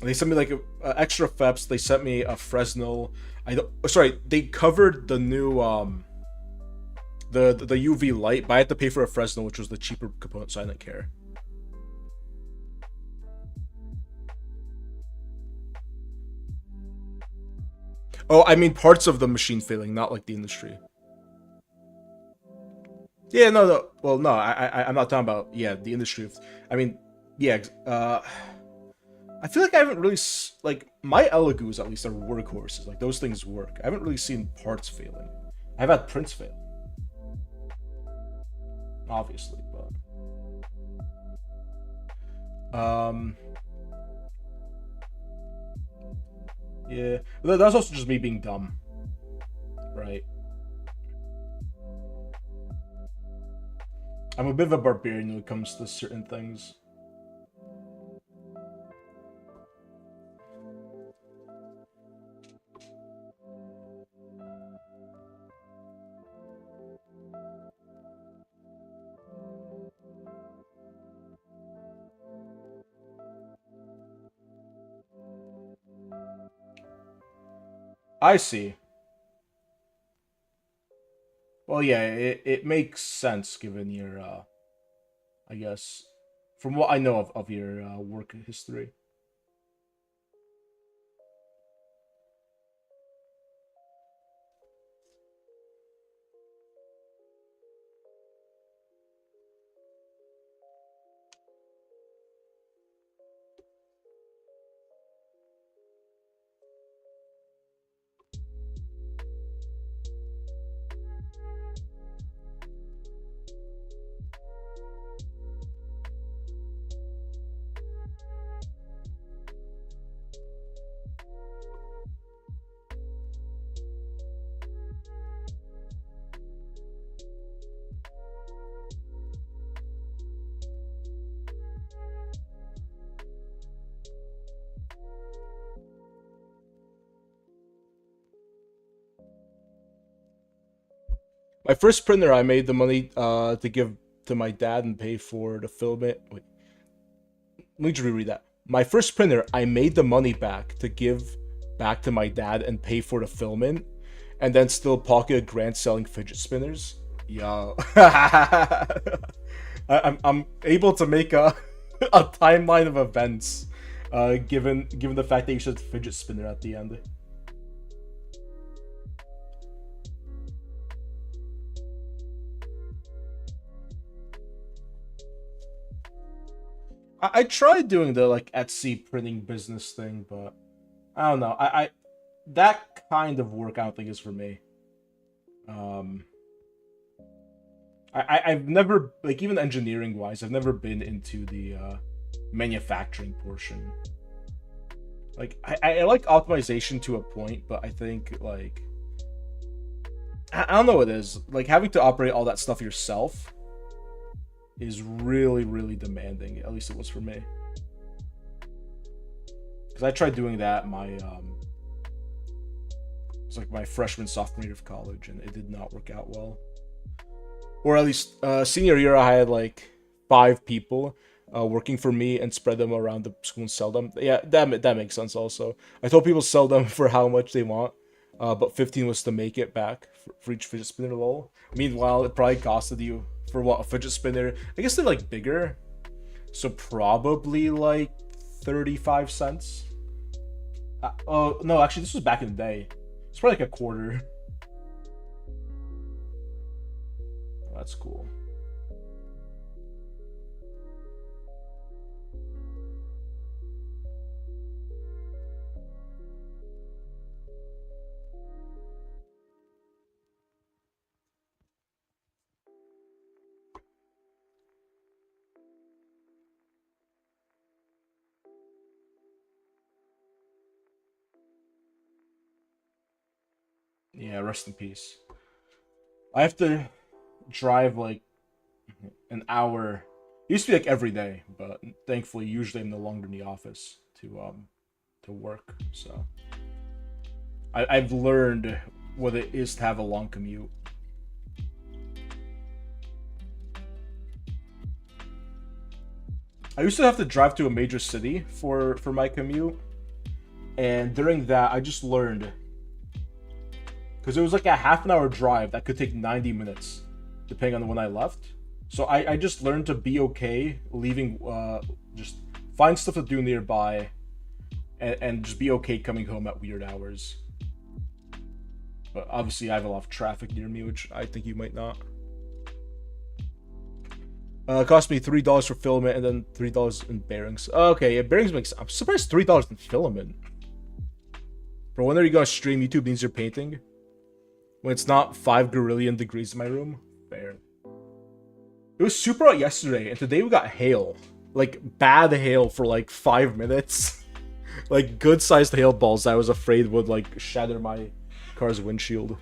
They sent me like extra FEPs. They sent me a Fresnel. I don't. Sorry, they covered the new the UV light, but I had to pay for a Fresnel, which was the cheaper component, so I didn't care. Oh, I mean parts of the machine failing, not like the industry. Yeah, no, no. Well, no, I'm not talking about the industry. I mean, yeah. I feel like I haven't really like my Elegoos at least are workhorses. Like those things work. I haven't really seen parts failing. I've had prints fail, obviously, but yeah, that's also just me being dumb, right? I'm a bit of a barbarian when it comes to certain things. I see. Well, yeah, it makes sense given your, I guess, from what I know of your work history. My first printer, I made the money to give to my dad and pay for the filament. Wait, let me just reread that. My first printer, I made the money back to give back to my dad and pay for the filament, and then still pocket a grand selling fidget spinners. Yo, I'm able to make a a timeline of events, given the fact that you said fidget spinner at the end. I tried doing the like Etsy printing business thing, but I don't know. I that kind of work I don't think is for me. Um, I've never like even engineering wise, I've never been into the manufacturing portion. Like I like optimization to a point, but I think like I don't know what it is. Like having to operate all that stuff yourself is really, really demanding. At least it was for me. Because I tried doing that it's like my freshman sophomore year of college, and it did not work out well. Or at least senior year, I had like 5 people working for me and spread them around the school and sell them. Yeah, that makes sense. Also, I told people sell them for how much they want, but 15 was to make it back for each fidget spinner roll. Meanwhile, it probably costed you for what a fidget spinner. I guess they're like bigger, so probably like 35 cents. Oh no, actually, this was back in the day. It's probably like a quarter. Oh, that's cool. Yeah, rest in peace. I have to drive like an hour. It used to be like every day, but thankfully, usually I'm no longer in the office to work. So I've learned what it is to have a long commute. I used to have to drive to a major city for my commute, and during that, I just learned because it was like a half an hour drive that could take 90 minutes, depending on when I left. So I just learned to be okay leaving, just find stuff to do nearby, and just be okay coming home at weird hours. But obviously, I have a lot of traffic near me, which I think you might not. It cost me $3 for filament and then $3 in bearings. Okay, yeah, bearings makes. I'm surprised $3 in filament. Bro, when are you gonna stream? YouTube means you're painting. When it's not 5 degrees in my room. Fair. It was super hot yesterday, and today we got hail. Like bad hail for like 5 minutes. Like good sized hail balls that I was afraid would like shatter my car's windshield.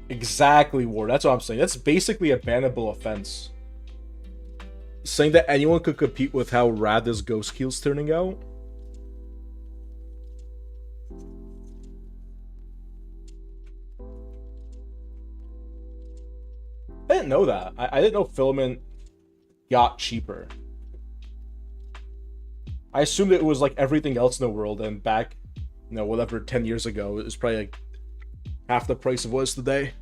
Exactly, War. That's what I'm saying. That's basically a bannable offense. Saying that anyone could compete with how rad this Ghost Keel's turning out. I didn't know that. I didn't know filament got cheaper. I assumed it was like everything else in the world, and back, whatever, 10 years ago, it was probably like half the price of what it is today.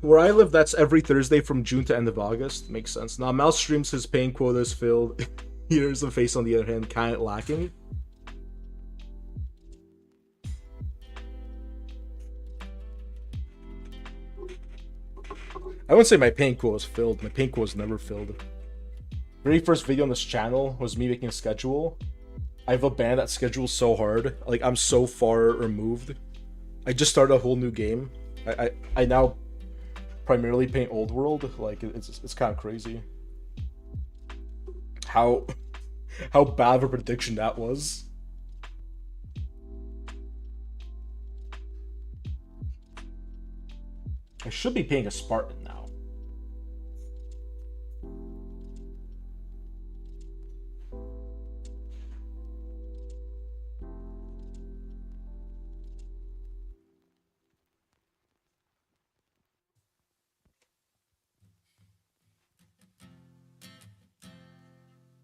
Where I live, that's every Thursday from June to end of August. Makes sense. Now, Mouse streams his paying quotas filled. Here's the face, on the other hand, kind of lacking. I wouldn't say my paying quota was filled. My paying quota was never filled. Very first video on this channel was me making a schedule. I have a band that schedules so hard. Like, I'm so far removed. I just started a whole new game. I now primarily paint Old World. Like, it's kind of crazy how bad of a prediction that was. I should be paying a Spartan now.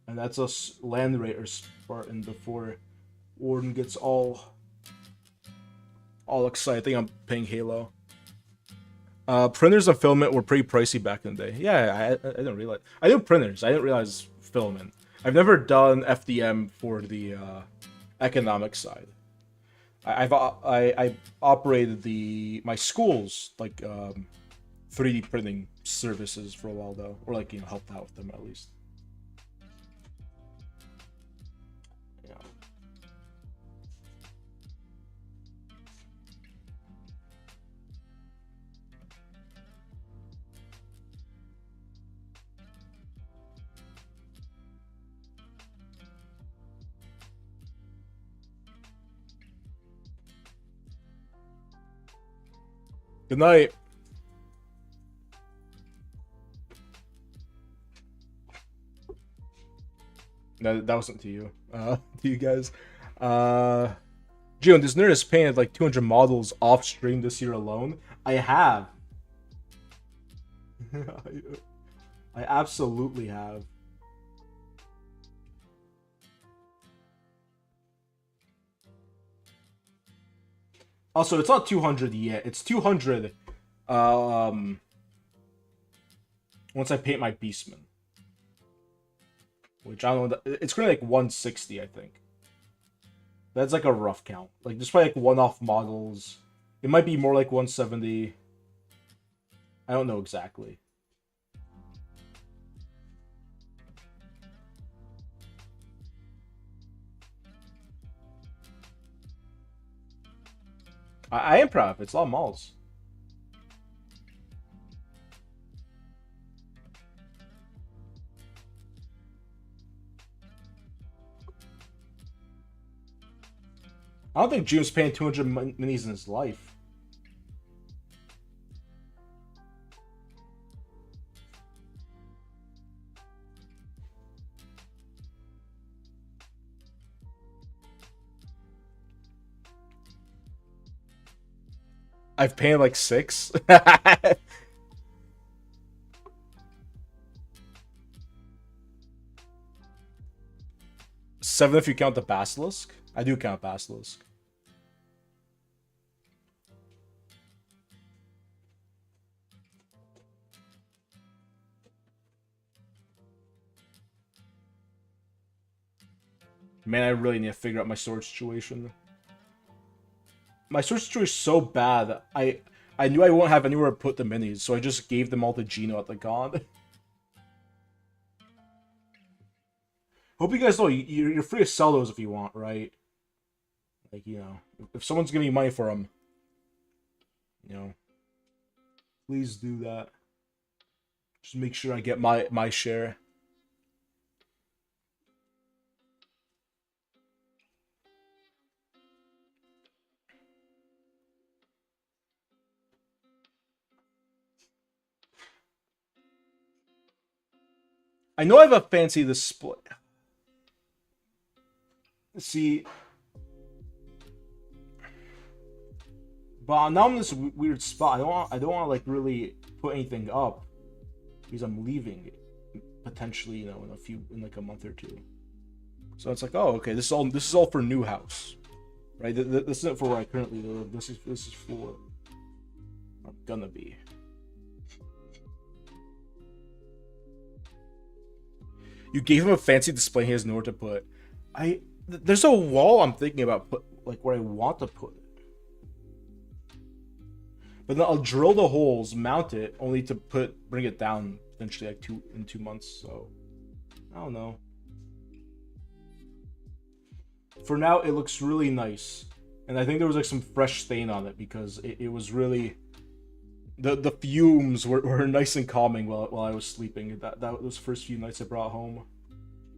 And that's us Land Raider Spartan before Warden gets all excited. I think I'm paying Halo. Printers and filament were pretty pricey back in the day. Yeah, I didn't realize. I knew printers. I didn't realize filament. I've never done FDM for the economic side. I operated my school's like 3D printing services for a while though, or like helped out with them at least. Yeah. Good night. No, that wasn't to you. To you guys. June, this nerd has painted like 200 models off stream this year alone. I have. I absolutely have. Also, it's not 200 yet. It's 200 once I paint my Beastman. Which I don't know. It's gonna be like 160, I think. That's like a rough count. Like, just probably like one-off models. It might be more like 170. I don't know exactly. I am proud of it. It's a lot of malls. I don't think June's paying 200 minis in his life. I've paid like 6. 7 if you count the Basilisk. I do count Basilisk. Man, I really need to figure out my storage situation. My storage situation is so bad. I knew I won't have anywhere to put the minis, so I just gave them all to Gino at the con. Hope you guys know you're free to sell those if you want, right? Like, you know, if someone's giving you money for them, you know, please do that. Just make sure I get my share. I know I have a fancy display. See, but now I'm in this weird spot. I don't want to like really put anything up because I'm leaving potentially, you know, in like a month or two. So it's like, oh, okay, this is all for new house, right? This isn't for where I currently live. This is for where I'm gonna be. You gave him a fancy display. He has nowhere to put. There's a wall I'm thinking about where I want to put it. But then I'll drill the holes, mount it, only to bring it down potentially like in 2 months. So I don't know. For now, it looks really nice, and I think there was like some fresh stain on it because it was really the fumes were nice and calming while I was sleeping. That those first few nights I brought home,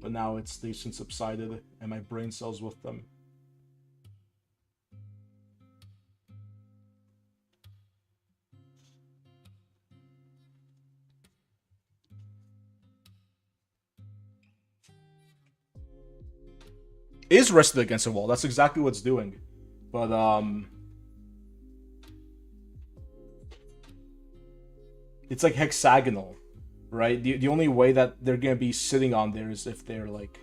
but now they've since subsided, and my brain cells with them. It is rested against the wall. That's exactly what it's doing, but it's like hexagonal, right? The only way that they're gonna be sitting on there is if they're like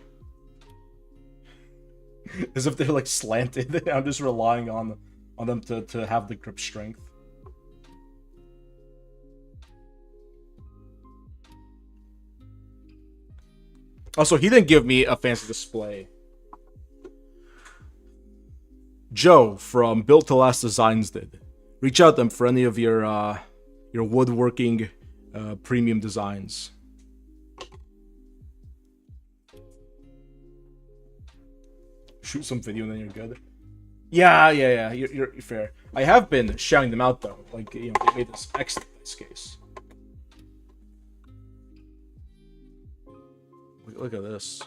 slanted. I'm just relying on them to have the grip strength. Also, he didn't give me a fancy display. Joe from Built to Last Designs did. Reach out to them for any of your woodworking premium designs. Shoot some video and then you're good. Yeah. You're fair. I have been shouting them out though. Like, you know, they made this excellent in this case. Look at this.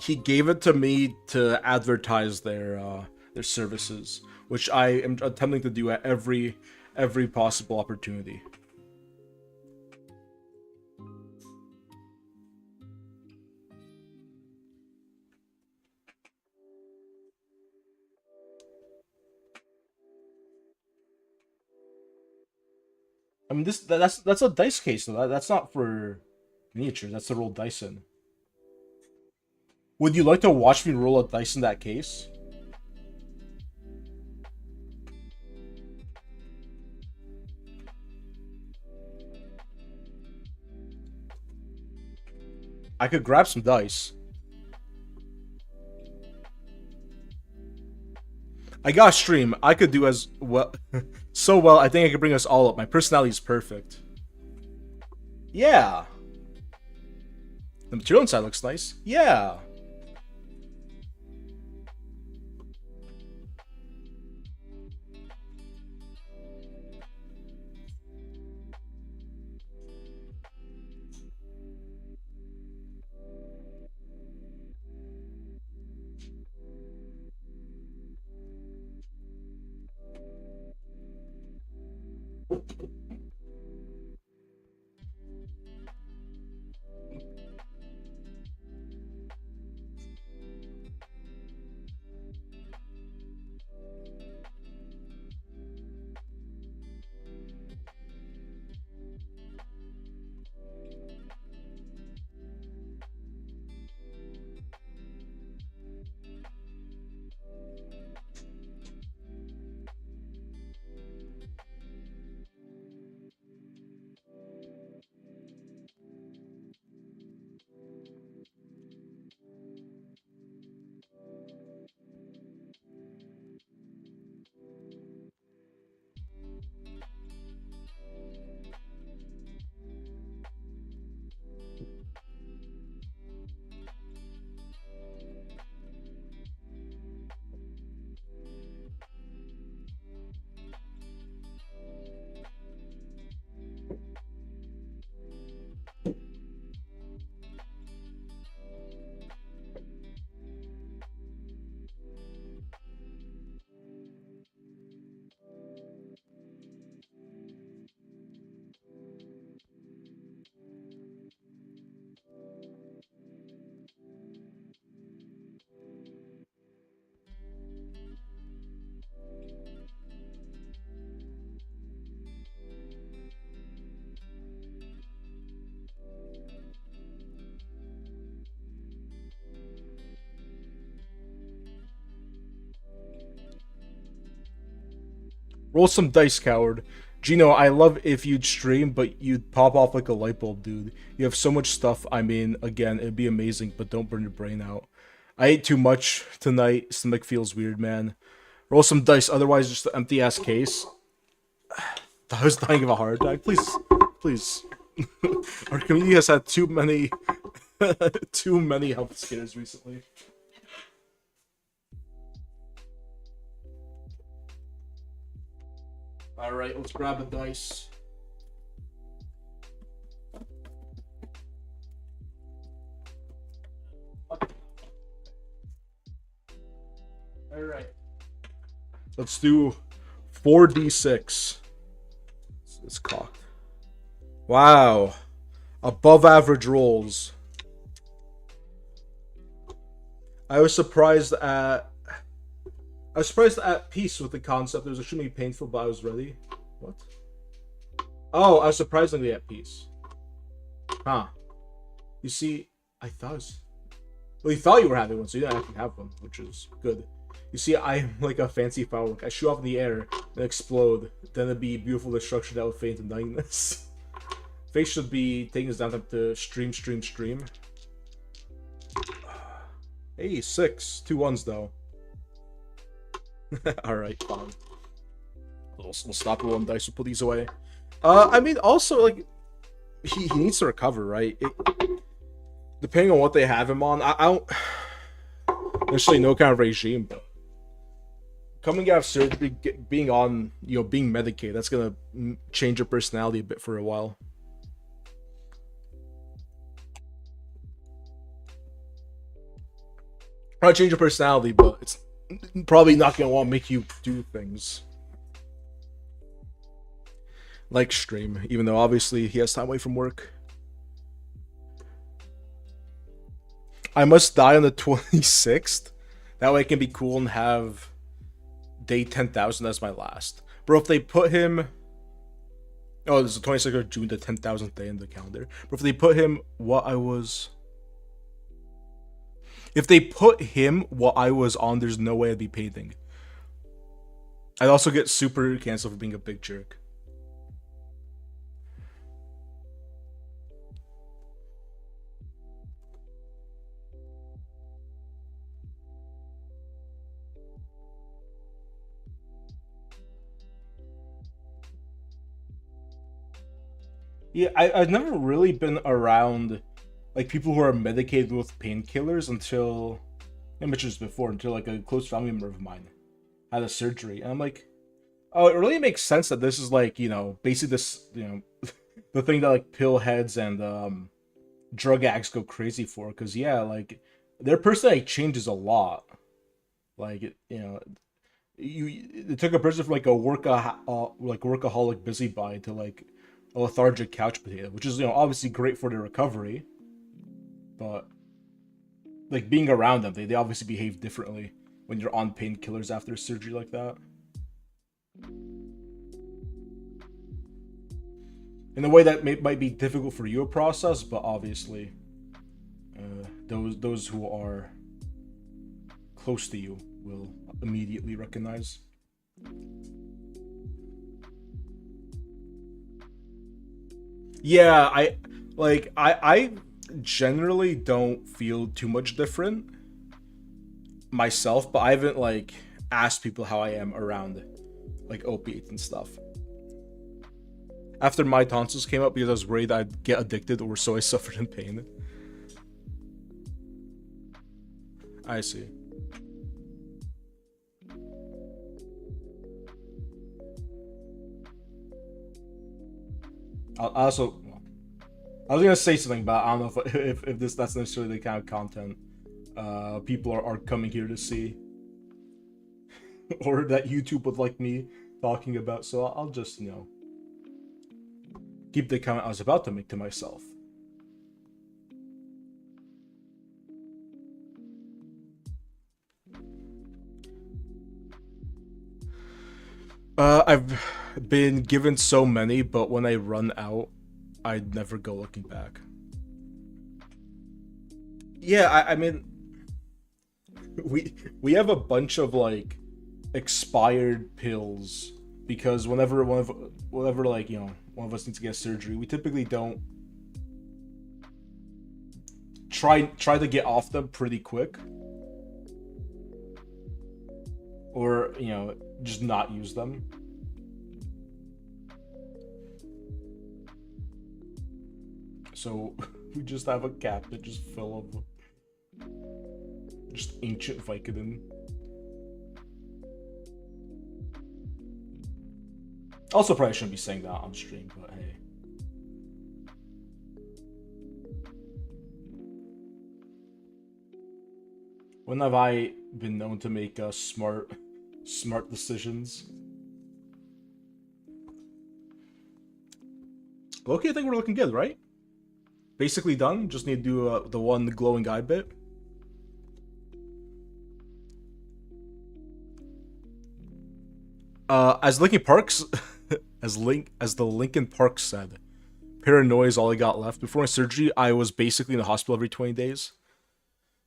He gave it to me to advertise their services, which I am attempting to do at every possible opportunity. I mean, that's a dice case though. That's not for miniatures. That's to roll dice in. Would you like to watch me roll a dice in that case? I could grab some dice. I got a stream. I could do as well, so well. I think I could bring us all up. My personality is perfect. Yeah. The material inside looks nice. Yeah. Roll some dice, coward. Gino, I love if you'd stream, but you'd pop off like a light bulb, dude. You have so much stuff. I mean, again, it'd be amazing, but don't burn your brain out. I ate too much tonight. Stomach feels weird, man. Roll some dice, otherwise just an empty ass case. I was dying of a heart attack. Please, please. Our community has had too many, too many health scares recently. Alright, let's grab a dice. Alright. Let's do 4d6. It's cocked. Wow. Above average rolls. I was surprised at peace with the concept. It was extremely painful, but I was ready. What? Oh, I was surprisingly at peace. Huh. You see, I thought it was... Well, you thought you were having one, so you didn't actually have one, which is good. You see, I am like a fancy firework. I shoot off in the air, then explode. Then it'd be beautiful destruction that would fade into nothingness. Face should be taking us down to stream. Hey, 6. 2 1s, though. Alright, fine. We'll stop with one dice. We'll put these away. I mean, also, like, he needs to recover, right? Depending on what they have him on, I don't necessarily know kind of regime, but coming out of surgery, being on, being medicated, that's gonna change your personality a bit for a while. Probably change your personality, but it's probably not gonna want to make you do things like stream, even though obviously he has time away from work. I must die on the 26th. That way I can be cool and have day 10,000 as my last. Bro, if they put him... Oh, this is the 26th of June, the 10,000th day in the calendar. But if they put him what I was... If they put him what I was on, there's no way I'd be painting. I'd also get super canceled for being a big jerk. Yeah, I've never really been around like people who are medicated with painkillers until I mentioned this before, until like a close family member of mine had a surgery. And I'm like, oh, it really makes sense that this is like, basically this, the thing that like pill heads and drug addicts go crazy for. Because yeah, like their personality changes a lot. Like it took a person from like a workaholic busybody to like a lethargic couch potato, which is obviously great for their recovery, but like being around them, they obviously behave differently when you're on painkillers after surgery like that. In a way that might be difficult for you to process, but obviously, those who are close to you will immediately recognize. Yeah, I generally don't feel too much different myself, but I haven't like asked people how I am around like opiates and stuff. After my tonsils came up because I was worried I'd get addicted or so I suffered in pain. I see. I also, I was gonna say something, but I don't know if that's necessarily the kind of content people are coming here to see, or that YouTube would like me talking about. So I'll just keep the comment I was about to make to myself. I've been given so many, but when I run out, I never go looking back. Yeah, I mean, we have a bunch of like expired pills because whenever like one of us needs to get surgery, we typically don't try to get off them pretty quick, or just not use them. So we just have a cabinet just full of just ancient Vicodin. Also, probably shouldn't be saying that on stream, but hey. When have I been known to make smart decisions? Okay, I think we're looking good, right? Basically done. Just need to do the one glowing eye bit. As Linkin Park's as the Linkin Park said, paranoia is all I got left. Before my surgery, I was basically in the hospital every 20 days.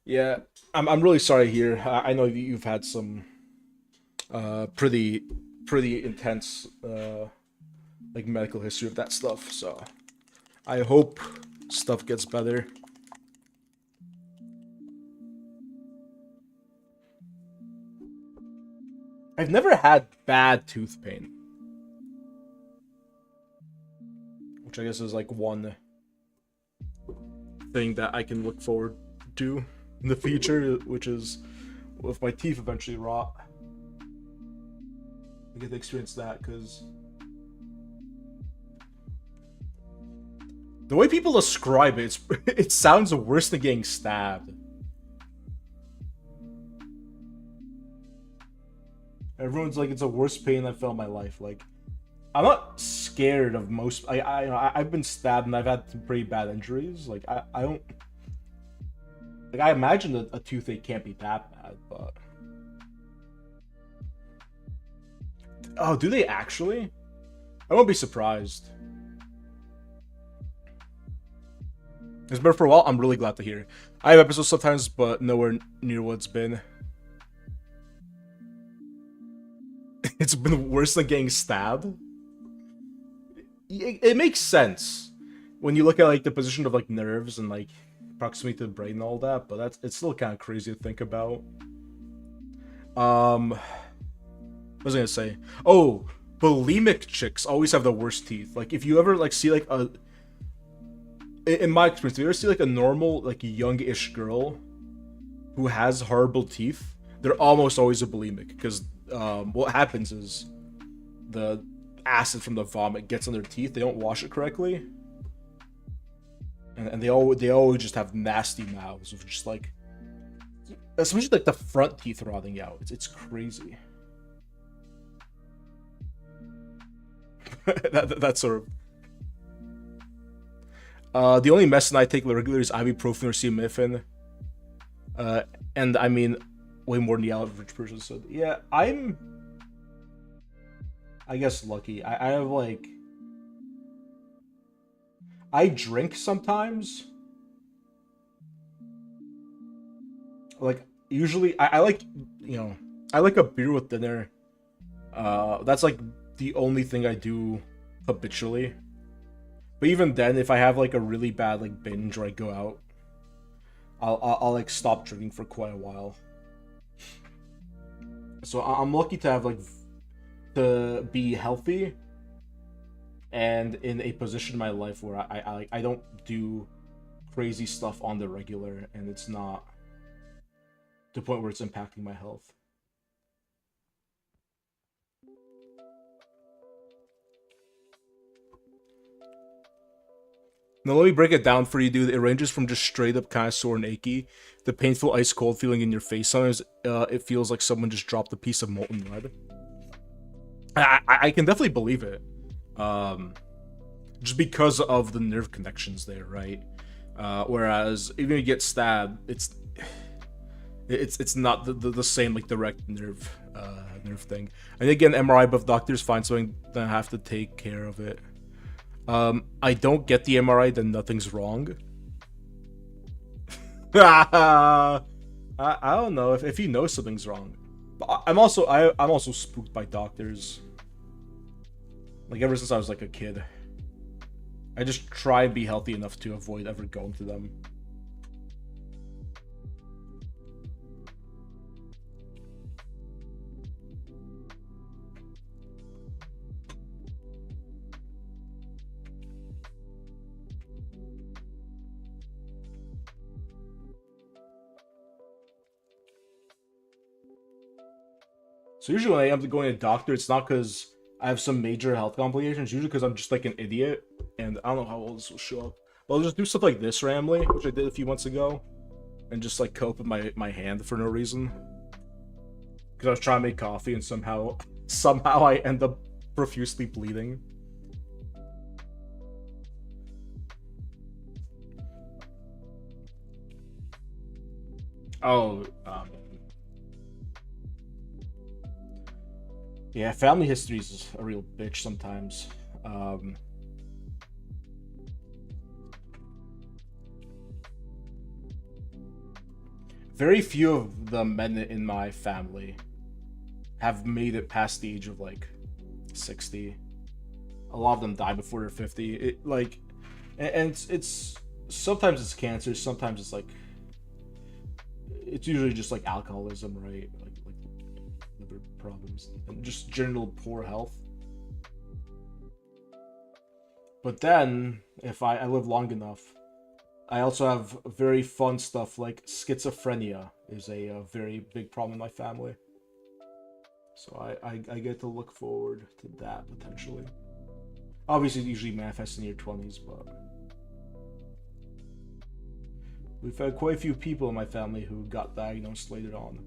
Yeah, I'm really sorry here. I know you've had some pretty intense like medical history of that stuff, so I hope stuff gets better. I've never had bad tooth pain, which I guess is like one thing that I can look forward to in the future, which is if my teeth eventually rot, I get to experience that, because the way people describe it, it sounds worse than getting stabbed. Everyone's like, it's the worst pain I felt in my life. Like, I'm not scared of most. I've been stabbed and I've had some pretty bad injuries. Like, I don't. Like, I imagine that a toothache can't be that bad, but. Oh, do they actually? I won't be surprised. It's been for a while. I'm really glad to hear. I have episodes sometimes, but nowhere near what it's been. It's been worse than getting stabbed. It makes sense when you look at like the position of like nerves and like proximity to the brain and all that, but it's still kind of crazy to think about. What was I gonna say? Oh, bulimic chicks always have the worst teeth. Like if you ever like see like a, in my experience, if you ever see like a normal like youngish girl who has horrible teeth, they're almost always a bulimic because what happens is the acid from the vomit gets on their teeth. They don't wash it correctly, and they always just have nasty mouths of just like, especially like the front teeth rotting out. It's crazy. That's sort of. The only medicine I take regularly is ibuprofen or acetaminophen. And I mean, way more than the average person. So yeah, I guess lucky. I have like, I drink sometimes. Like usually, I like, you know, I like a beer with dinner. That's like the only thing I do habitually. But even then, if I have like a really bad like binge or I go out, I'll like stop drinking for quite a while. So I'm lucky to have like to be healthy and in a position in my life where I don't do crazy stuff on the regular, and it's not to the point where it's impacting my health. Now let me break it down for you, dude. It ranges from just straight up kind of sore and achy, the painful ice cold feeling in your face. Sometimes it feels like someone just dropped a piece of molten lead. I can definitely believe it, just because of the nerve connections there, right? Whereas even if you get stabbed, it's not the same like direct nerve thing. And again, MRI, but if doctors find something, then I have to take care of it. I don't get the MRI, then nothing's wrong. I don't know if you know something's wrong. But I'm also spooked by doctors. Like ever since I was like a kid, I just try and be healthy enough to avoid ever going to them. So usually when I am going to a doctor, it's not because I have some major health complications. Usually because I'm just like an idiot, and I don't know how old this will show up. But I'll just do stuff like this randomly, which I did a few months ago, and just like cope with my hand for no reason. Because I was trying to make coffee, and somehow I end up profusely bleeding. Oh, yeah, family history is a real bitch sometimes. Very few of the men in my family have made it past the age of like 60. A lot of them die before they're 50. It like, and it's sometimes it's cancer, sometimes it's like, it's usually just like alcoholism, right? Like liver problems and just general poor health. But then, if I live long enough, I also have very fun stuff like schizophrenia is a very big problem in my family. So I get to look forward to that potentially. Obviously, it usually manifests in your 20s, but we've had quite a few people in my family who got diagnosed later on.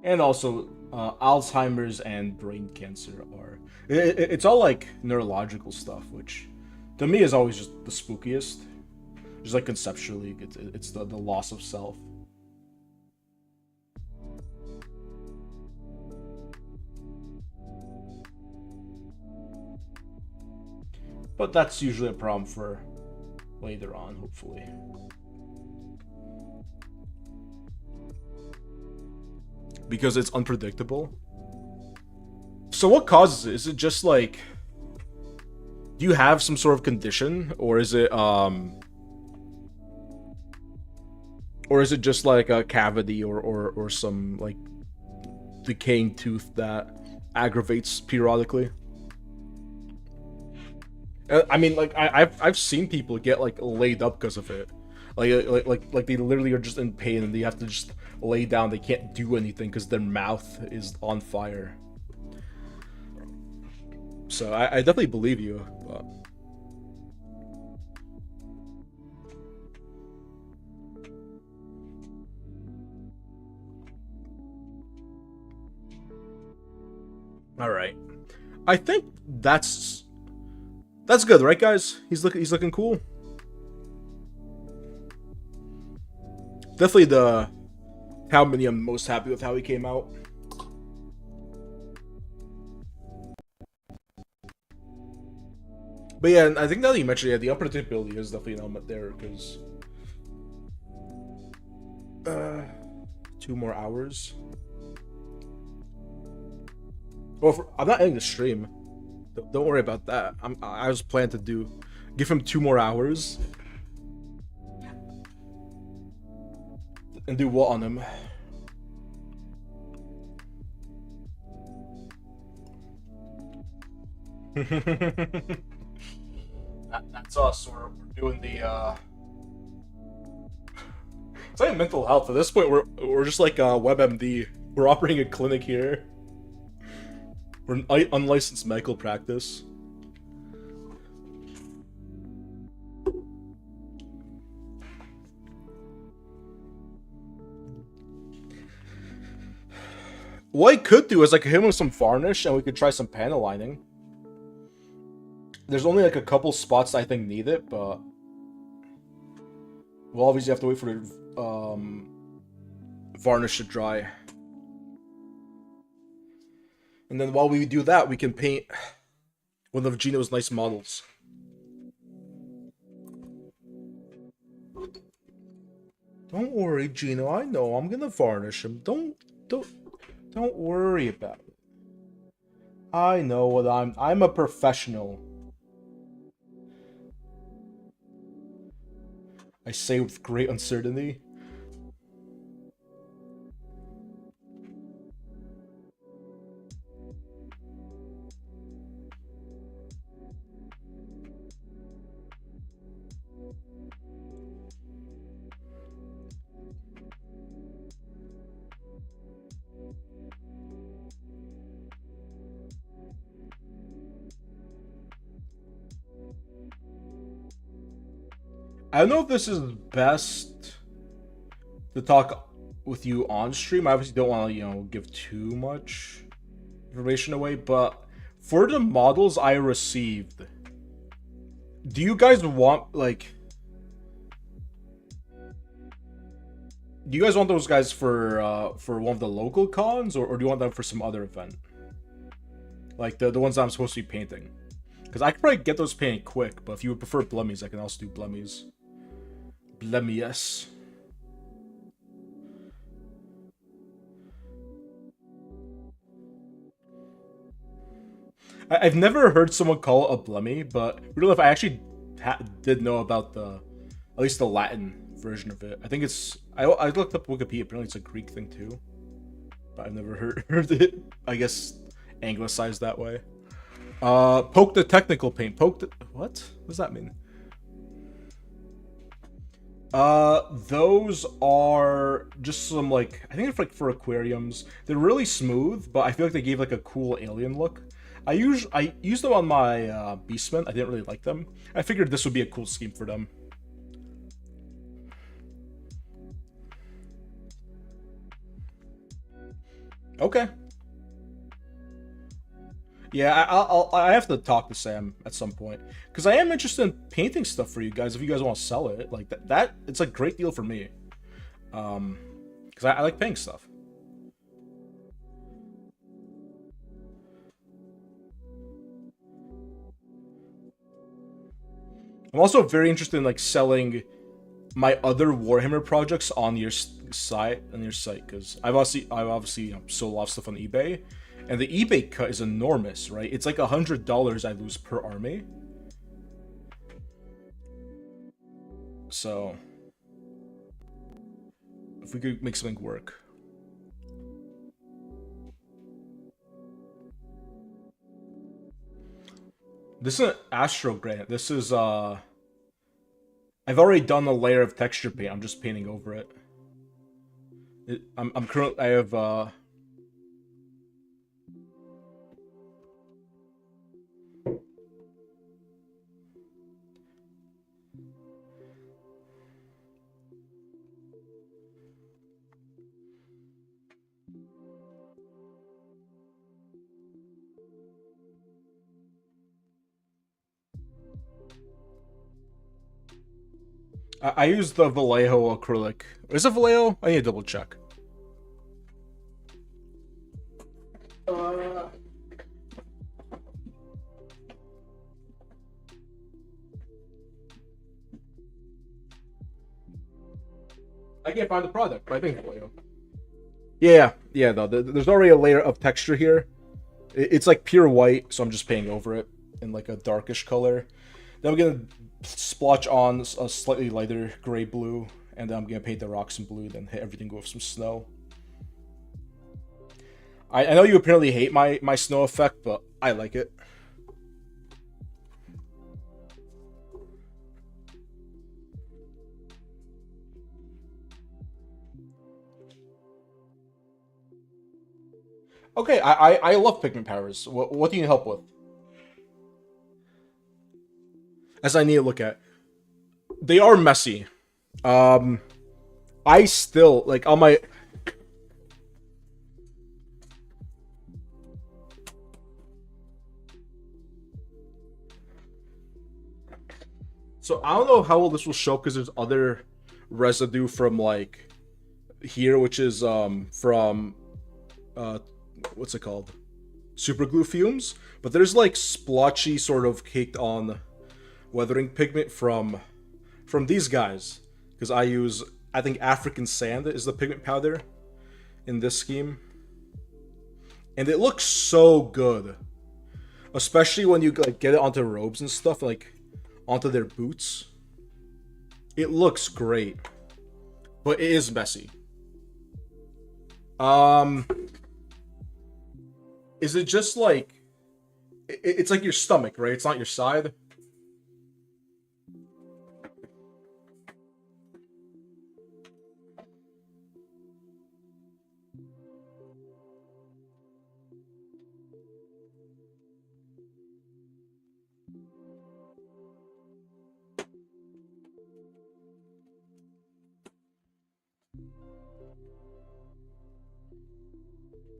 And also, Alzheimer's and brain cancer are. It's all like neurological stuff, which to me is always just the spookiest. Just like conceptually, it's the loss of self. But that's usually a problem for later on, hopefully. Because it's unpredictable. So what causes it? Is it just like, do you have some sort of condition, or is it just like a cavity or some like decaying tooth that aggravates periodically? I mean, like I've seen people get like laid up because of it, like they literally are just in pain and they have to just lay down. They can't do anything because their mouth is on fire. So I definitely believe you. But... All right, I think that's good, right, guys? He's looking cool. Definitely the how many I'm most happy with how he came out. But yeah, I think now that you mentioned, yeah, the unpredictability is definitely an element there because 2 more hours. Well, I'm not ending the stream. Don't worry about that. I was planning to give him 2 more hours and do what on him? That's us. We're doing the. It's like mental health. At this point, we're just like WebMD. We're operating a clinic here. We're an unlicensed medical practice. What I could do is I could hit him with some varnish and we could try some panel lining. There's only like a couple spots I think need it, but we'll obviously have to wait for the varnish to dry. And then while we do that, we can paint one of Gino's nice models. Don't worry, Gino. I know I'm gonna varnish him. Don't worry about it. I know what I'm a professional. I say with great uncertainty. I don't know if this is best to talk with you on stream. I obviously don't want to, give too much information away, but for the models I received, do you guys want do you guys want those guys for one of the local cons, or do you want them for some other event? Like the ones that I'm supposed to be painting? Because I could probably get those painted quick, but if you would prefer Blemmies, I can also do Blemmies. Blemmies. I've never heard someone call it a Blemmy, but real if I actually did know about at least the Latin version of it. I think it's I looked up Wikipedia. Apparently, it's a Greek thing too, but I've never heard it. I guess anglicized that way. Poke the technical paint. What? What does that mean? Those are just some I think it's like for aquariums. They're really smooth, but I feel like they gave like a cool alien look. I used them on my Beastmen. I didn't really like them. I figured this would be a cool scheme for them. Okay. Yeah, I have to talk to Sam at some point because I am interested in painting stuff for you guys. If you guys want to sell it, like that it's a great deal for me. Um, because I like painting stuff. I'm also very interested in like selling my other Warhammer projects on your site because I've obviously sold a lot of stuff on eBay, and the eBay cut is enormous, right? It's like $100 I lose per army. So if we could make something work. This isn't Astro Granite. This is I've already done a layer of texture paint. I'm just painting over it. I'm currently I have I use the Vallejo acrylic. Is it Vallejo? I need to double check. Uh, I can't find the product, but I think it's Vallejo. Yeah, yeah. Though there's already a layer of texture here. It's like pure white, so I'm just painting over it in like a darkish color. Then I'm gonna splotch on a slightly lighter gray blue, and then I'm gonna paint the rocks in blue. Then hit everything with some snow. I know you apparently hate my snow effect, but I like it. Okay, I love pigment powers. What do you need help with? As I need to look at, they are messy. Um, I still like on my. So I don't know how well this will show because there's other residue from like here, which is from uh what's it called? Super glue fumes. But there's like splotchy sort of caked on weathering pigment from these guys because I use I think African sand is the pigment powder in this scheme, and it looks so good, especially when you like get it onto robes and stuff, like onto their boots. It looks great, but it is messy. Um, is it just like it's like your stomach, right? It's not your side.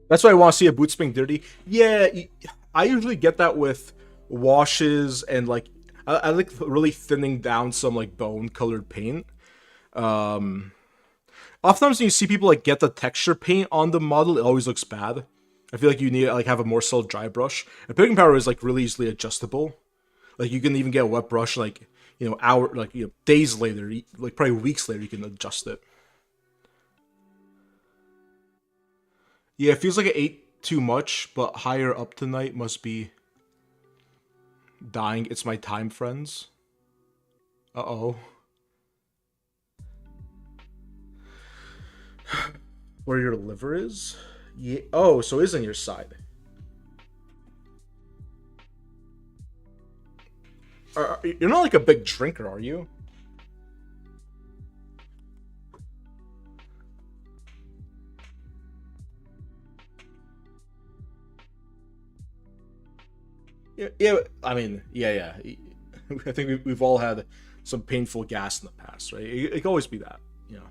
That's why I want to see a boot being dirty. Yeah, I usually get that with washes and like I like really thinning down some like bone colored paint. Um, Oftentimes when you see people like get the texture paint on the model, it always looks bad. I feel like you need to like have a more solid dry brush. And pigment power is like really easily adjustable. Like you can even get a wet brush like days later, like probably weeks later, you can adjust it. Yeah, it feels like I ate too much, but higher up tonight must be dying. It's my time, friends. Uh oh. Where your liver is? Yeah. Oh, so it is on your side. You're not like a big drinker, are you? Yeah, yeah. I mean, yeah, yeah. I think we've all had some painful gas in the past, right? It can always be that, you know.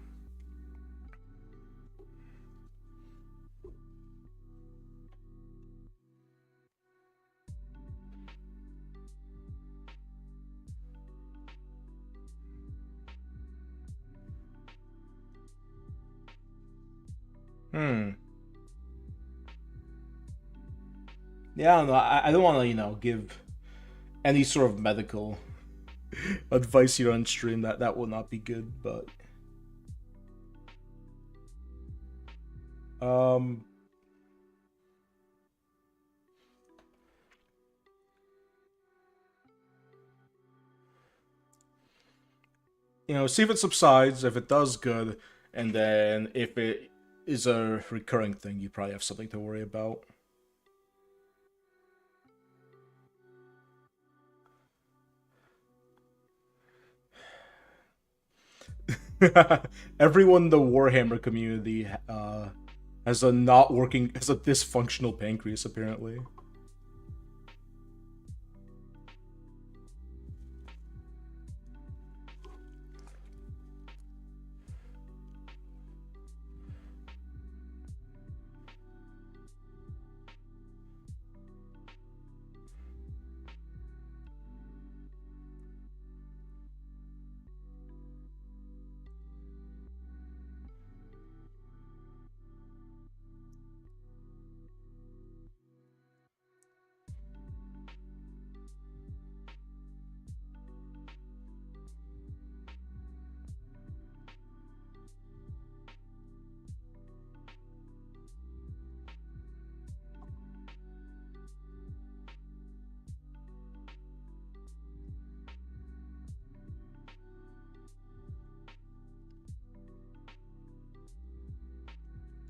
Yeah, I don't know. I don't want to, give any sort of medical advice here on stream. That would not be good. But um, see if it subsides. If it does, good. And then if it is a recurring thing, you probably have something to worry about. Everyone in the Warhammer community has a dysfunctional pancreas, apparently.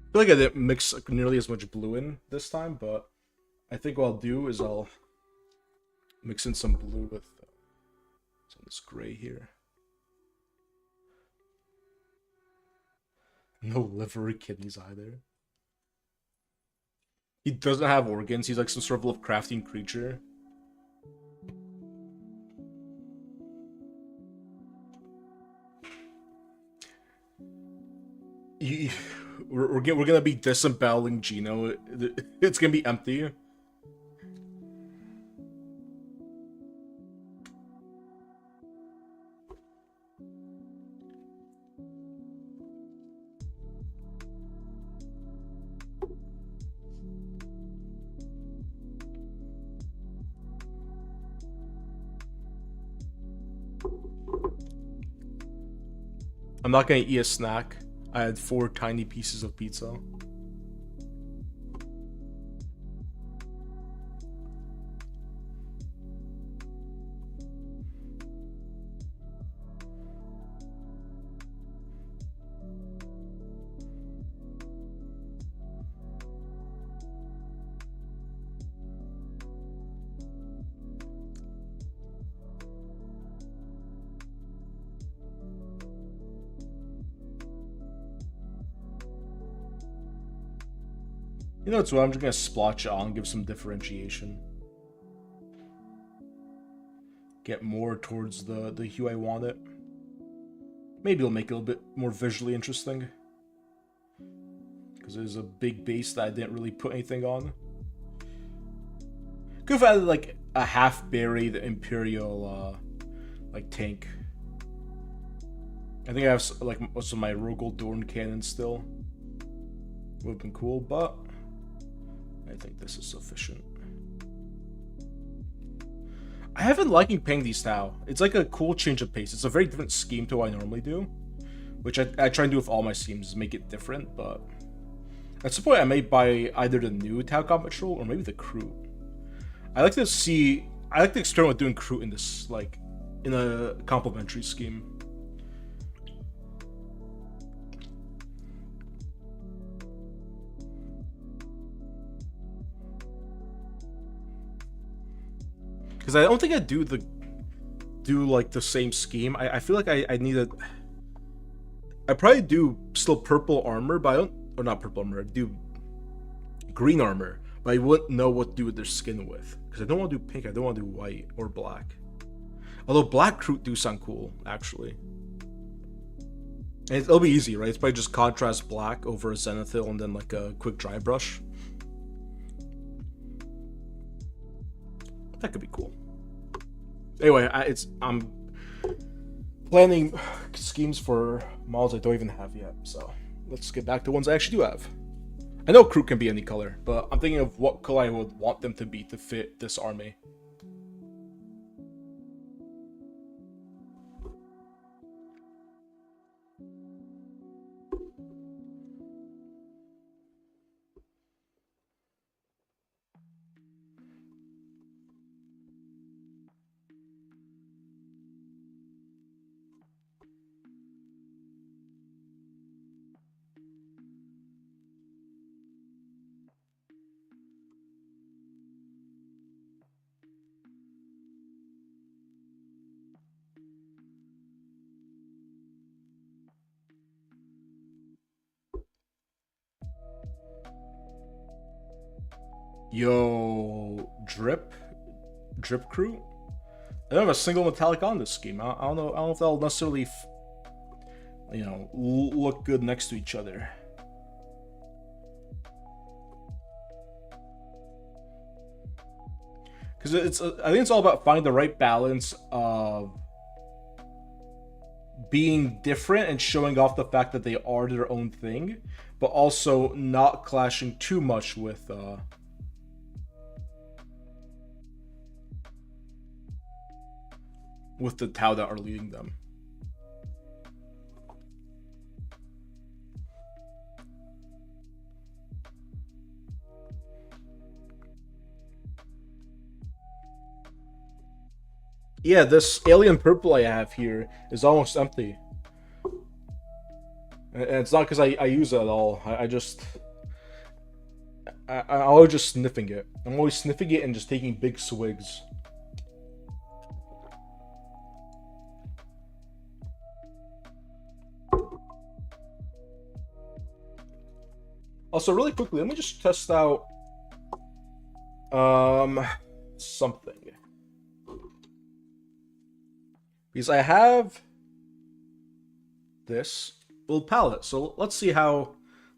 I feel like I didn't mix nearly as much blue in this time, but I think what I'll do is I'll mix in some blue with some of this gray here. No liver or kidneys either. He doesn't have organs. He's like some sort of Lovecraftian creature. We're gonna be disemboweling Gino. It's gonna be empty. I'm not gonna eat a snack. I had 4 tiny pieces of pizza. You know what's what? I'm just gonna splotch it on, give some differentiation. Get more towards the hue I want it. Maybe it'll make it a little bit more visually interesting. Because there's a big base that I didn't really put anything on. Could have added like a half-buried Imperial like tank. I think I have like most of my Rogel Dorn cannon still. Would have been cool, but I think this is sufficient. I have been liking Peng Di Stao. It's like a cool change of pace. It's a very different scheme to what I normally do. Which I try and do with all my schemes, make it different, but at some point I may buy either the new Tau Combat Troll or maybe the Kroot. I like to experiment with doing Kroot in this, like, in a complementary scheme. Because I don't think I do like the same scheme. I feel like I need a. I probably do still purple armor, but I don't, or not purple armor. I do green armor, but I wouldn't know what to do with their skin with. Because I don't want to do pink. I don't want to do white or black. Although black Kroot do sound cool, actually. And it'll be easy, right? It's probably just contrast black over a Zenithal and then like a quick dry brush. That could be cool. Anyway, I'm planning schemes for models I don't even have yet, so let's get back to ones I actually do have. I know crew can be any color, but I'm thinking of what color I would want them to be to fit this army. Yo, drip crew. I don't have a single metallic on this scheme. I don't know. I don't know if that'll necessarily, look good next to each other. Because I think it's all about finding the right balance of being different and showing off the fact that they are their own thing, but also not clashing too much with the Tau that are leading them. Yeah, this alien purple I have here is almost empty. And it's not because I use it at all. I'm always just sniffing it. I'm always sniffing it and just taking big swigs. Also, really quickly, let me just test out something. Because I have this little palette. So let's see how...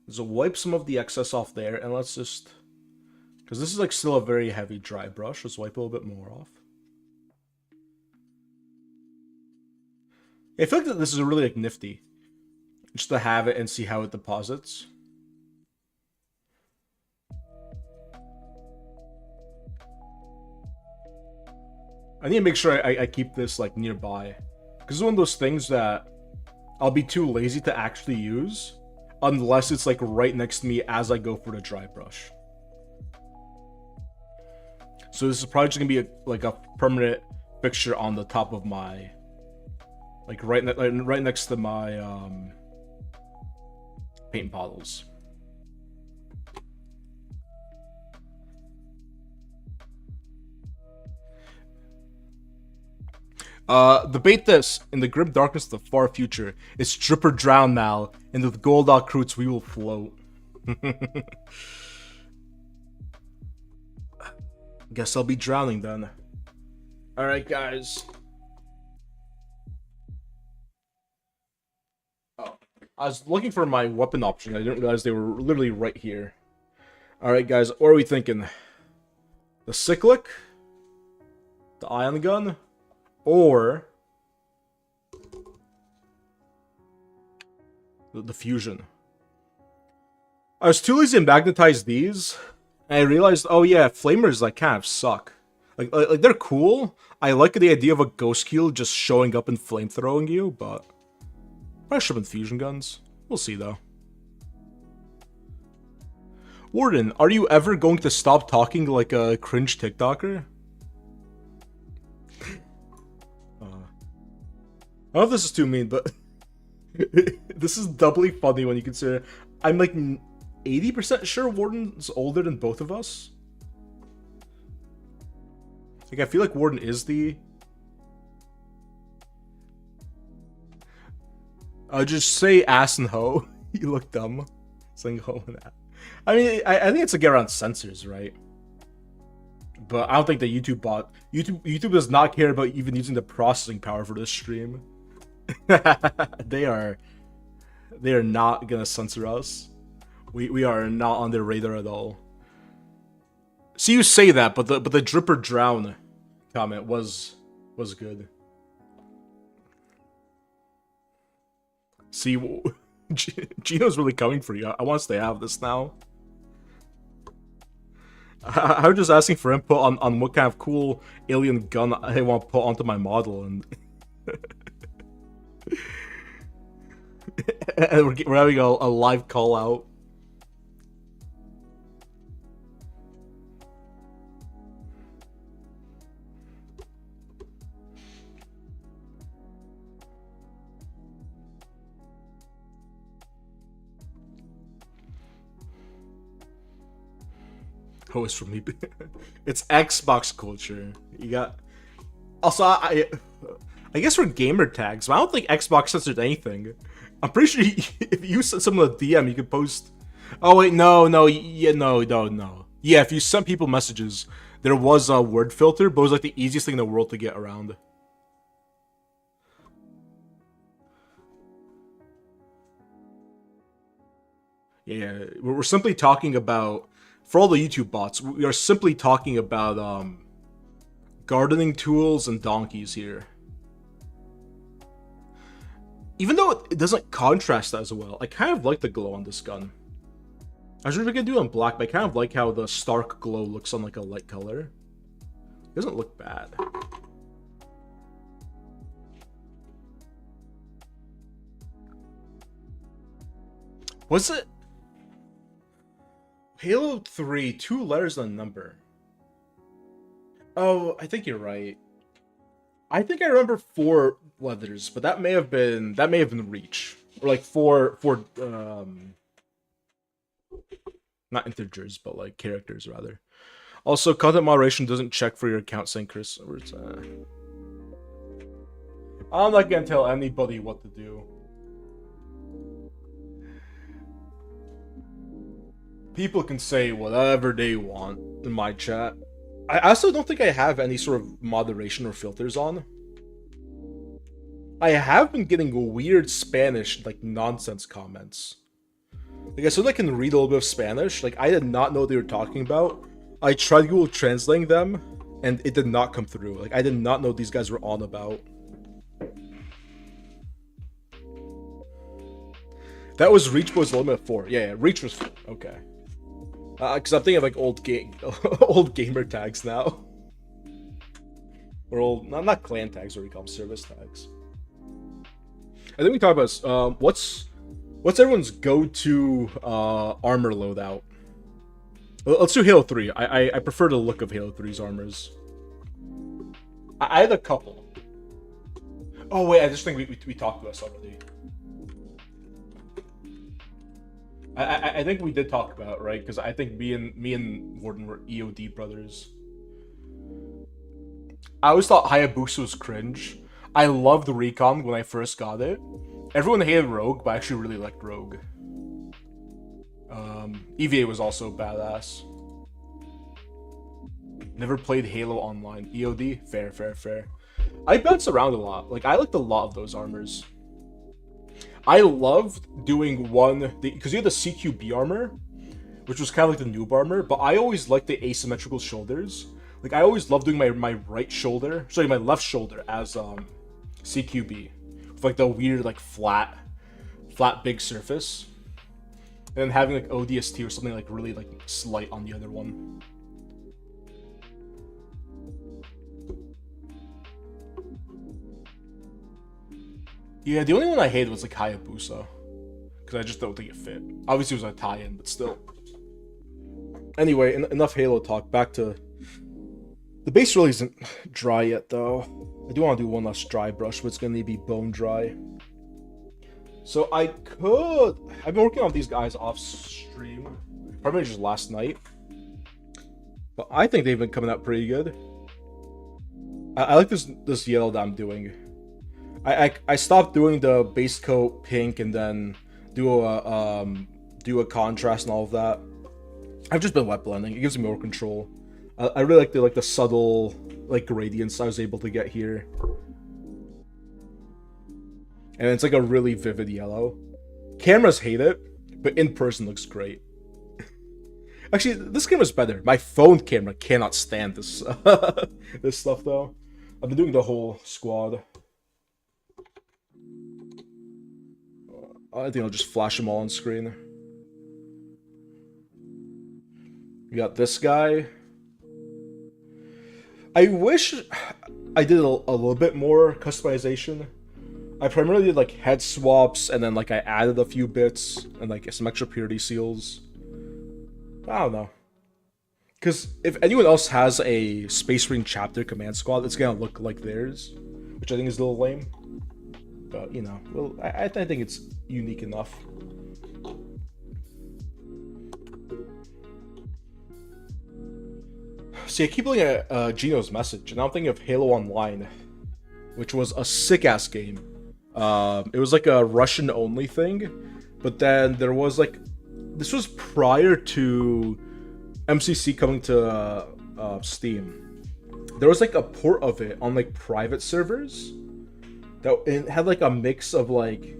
Let's wipe some of the excess off there, and let's just... Because this is like still a very heavy dry brush. Let's wipe a little bit more off. I feel like that this is really like nifty. Just to have it and see how it deposits. I need to make sure I keep this like nearby. Because it's one of those things that I'll be too lazy to actually use unless it's like right next to me as I go for the dry brush. So this is probably just gonna be like a permanent fixture on the top of my, like right next to my paint bottles. Debate this. In the grim darkness of the far future, it's drip or drown now, and with Goldock roots we will float. Guess I'll be drowning then. Alright, guys. Oh, I was looking for my weapon option. I didn't realize they were literally right here. Alright, guys, what are we thinking? The cyclic? The ion gun? Or the fusion. I was too lazy to magnetize these, and I realized, oh yeah, flamers like kind of suck. Like they're cool. I like the idea of a ghost keel just showing up and flamethrowing you, but probably should have been fusion guns. We'll see though. Warden, are you ever going to stop talking like a cringe TikToker? I don't know if this is too mean, but this is doubly funny when you consider I'm like 80% sure Warden's older than both of us. Like, I feel like Warden is the... I'll just say ass and hoe. You look dumb. Saying hoe and ass. I mean, I think it's to get around censors, right? But I don't think the YouTube bot... YouTube does not care about even using the processing power for this stream. They are not gonna censor us. We are not on their radar at all. See, you say that, but the drip or drown comment was good. See, Gino's really coming for you. I want us to have this now. I was just asking for input on what kind of cool alien gun I want to put onto my model, and and we're having a live call out. Oh, it's from me. It's Xbox culture. You got. Also, I guess for gamer tags, but I don't think Xbox censored anything. I'm pretty sure if you send someone a DM, you could post. Oh wait, no, yeah, no. Yeah, if you sent people messages, there was a word filter, but it was like the easiest thing in the world to get around. Yeah, we're simply talking about, for all the YouTube bots, we are simply talking about gardening tools and donkeys here. Even though it doesn't contrast as well, I kind of like the glow on this gun. I was really gonna do it on black, but I kind of like how the stark glow looks on like a light color. It doesn't look bad. Was it Halo 3, 2 letters and a number? Oh, I think you're right. I think I remember 4 letters, but that may have been Reach. Or like not integers, but like characters rather. Also, content moderation doesn't check for your account saying Chris. I'm not gonna tell anybody what to do. People can say whatever they want in my chat. I also don't think I have any sort of moderation or filters on. I have been getting weird Spanish, like, nonsense comments. Like, as soon as I can read a little bit of Spanish, like, I did not know what they were talking about. I tried Google translating them, and it did not come through. Like, I did not know what these guys were on about. That was Reach was the limit of 4. Yeah, Reach was 4. Okay. Because I'm thinking of, like, old gamer tags now. Or old, not clan tags, what do we call them? Service tags. I think we talked about what's everyone's go-to armor loadout. Let's do Halo 3. I prefer the look of Halo 3's armors. I had a couple. Oh wait, I just think we talked about this already. I think we did talk about it, right? Because I think me and Warden were EOD brothers. I always thought Hayabusa was cringe. I loved Recon when I first got it. Everyone hated Rogue, but I actually really liked Rogue. EVA was also badass. Never played Halo Online. EOD? Fair. I bounce around a lot. Like, I liked a lot of those armors. I loved doing because you had the CQB armor, which was kind of like the noob armor, but I always liked the asymmetrical shoulders. Like, I always loved doing my right shoulder, sorry, my left shoulder as CQB, with like the weird like flat big surface, and then having like ODST or something like really like slight on the other one. Yeah, the only one I hated was like Hayabusa, because I just don't think it fit. Obviously, it was a tie-in, but still. Anyway, enough Halo talk. Back to the base. Really isn't dry yet, though. I do want to do one last dry brush, but it's gonna need to be bone dry. So I've been working on these guys off stream, probably just last night, but I think they've been coming out pretty good. I like this yellow that I'm doing. I stopped doing the base coat pink and then do a contrast and all of that. I've just been wet blending. It gives me more control. I really like the subtle like gradients I was able to get here, and it's like a really vivid yellow. Cameras hate it, but in person looks great. Actually, this camera's better. My phone camera cannot stand this this stuff though. I've been doing the whole squad. I think I'll just flash them all on screen. We got this guy. I wish I did a little bit more customization. I primarily did like head swaps, and then like I added a few bits and like some extra purity seals. I don't know. Because if anyone else has a Space Marine chapter command squad, it's gonna look like theirs, which I think is a little lame. But you know, well, I think it's unique enough. See, I keep looking at Gino's message, and I'm thinking of Halo Online, which was a sick-ass game. It was like a Russian-only thing, but then there was like... This was prior to MCC coming to Steam. There was like a port of it on like private servers that it had like a mix of like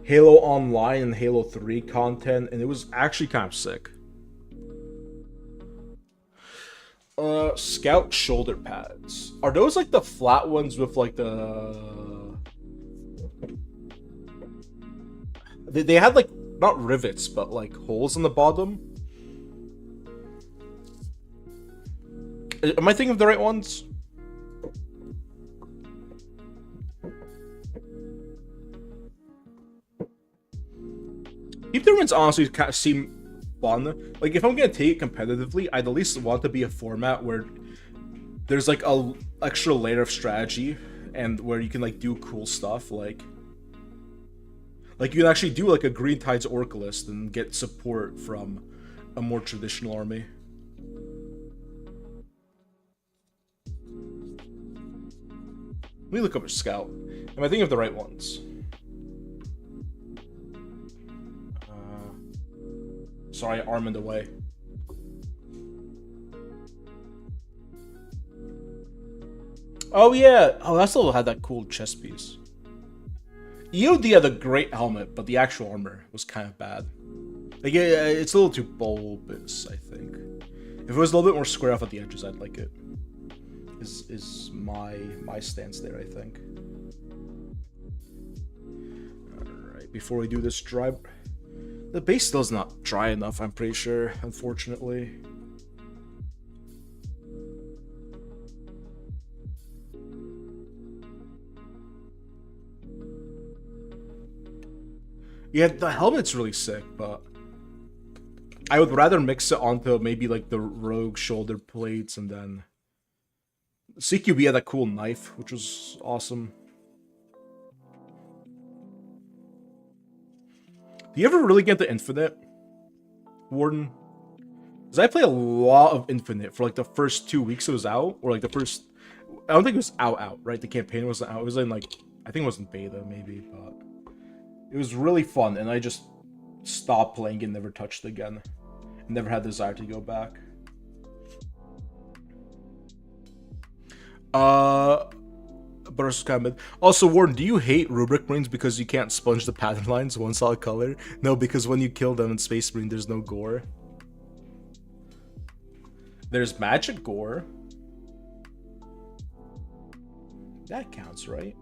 Halo Online and Halo 3 content, and it was actually kind of sick. Scout shoulder pads. Are those like the flat ones with like the... They had like, not rivets, but like holes in the bottom? Am I thinking of the right ones? Keep the ones honestly kind of seem fun. Like, if I'm gonna take it competitively, I'd at least want to be a format where there's like a extra layer of strategy and where you can like do cool stuff, like you can actually do like a Green Tides Orc list and get support from a more traditional army. Let me look up a scout. Am I thinking of the right ones? Sorry, Armand away. Oh yeah, oh that still had that cool chest piece. EOD had a great helmet, but the actual armor was kind of bad. Like, it's a little too bulbous, I think. If it was a little bit more square off at the edges, I'd like it. Is my stance there, I think. Alright, before we do this dry... The base still's not dry enough, I'm pretty sure, unfortunately. Yeah, the helmet's really sick, but I would rather mix it onto maybe like the rogue shoulder plates, and then CQB had that cool knife, which was awesome. Do you ever really get the Infinite, Warden? Because I played a lot of Infinite for like the first 2 weeks it was out, or like the first... I don't think it was out, right? The campaign wasn't out. It was in like... I think it was in beta, maybe, but... It was really fun, and I just stopped playing and never touched it again. Never had the desire to go back. But kind of... Also, Warren, do you hate Rubric Marines because you can't sponge the pattern lines one solid color? No, because when you kill them in Space Marine, there's no gore. There's magic gore. That counts, right?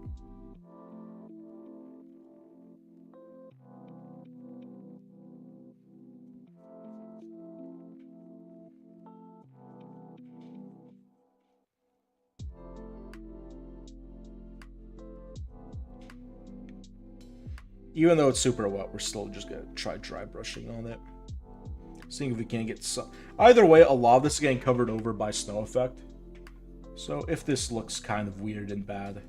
Even though it's super wet, we're still just gonna try dry brushing on it. Seeing if we can get some... Either way, a lot of this is getting covered over by snow effect. So if this looks kind of weird and bad,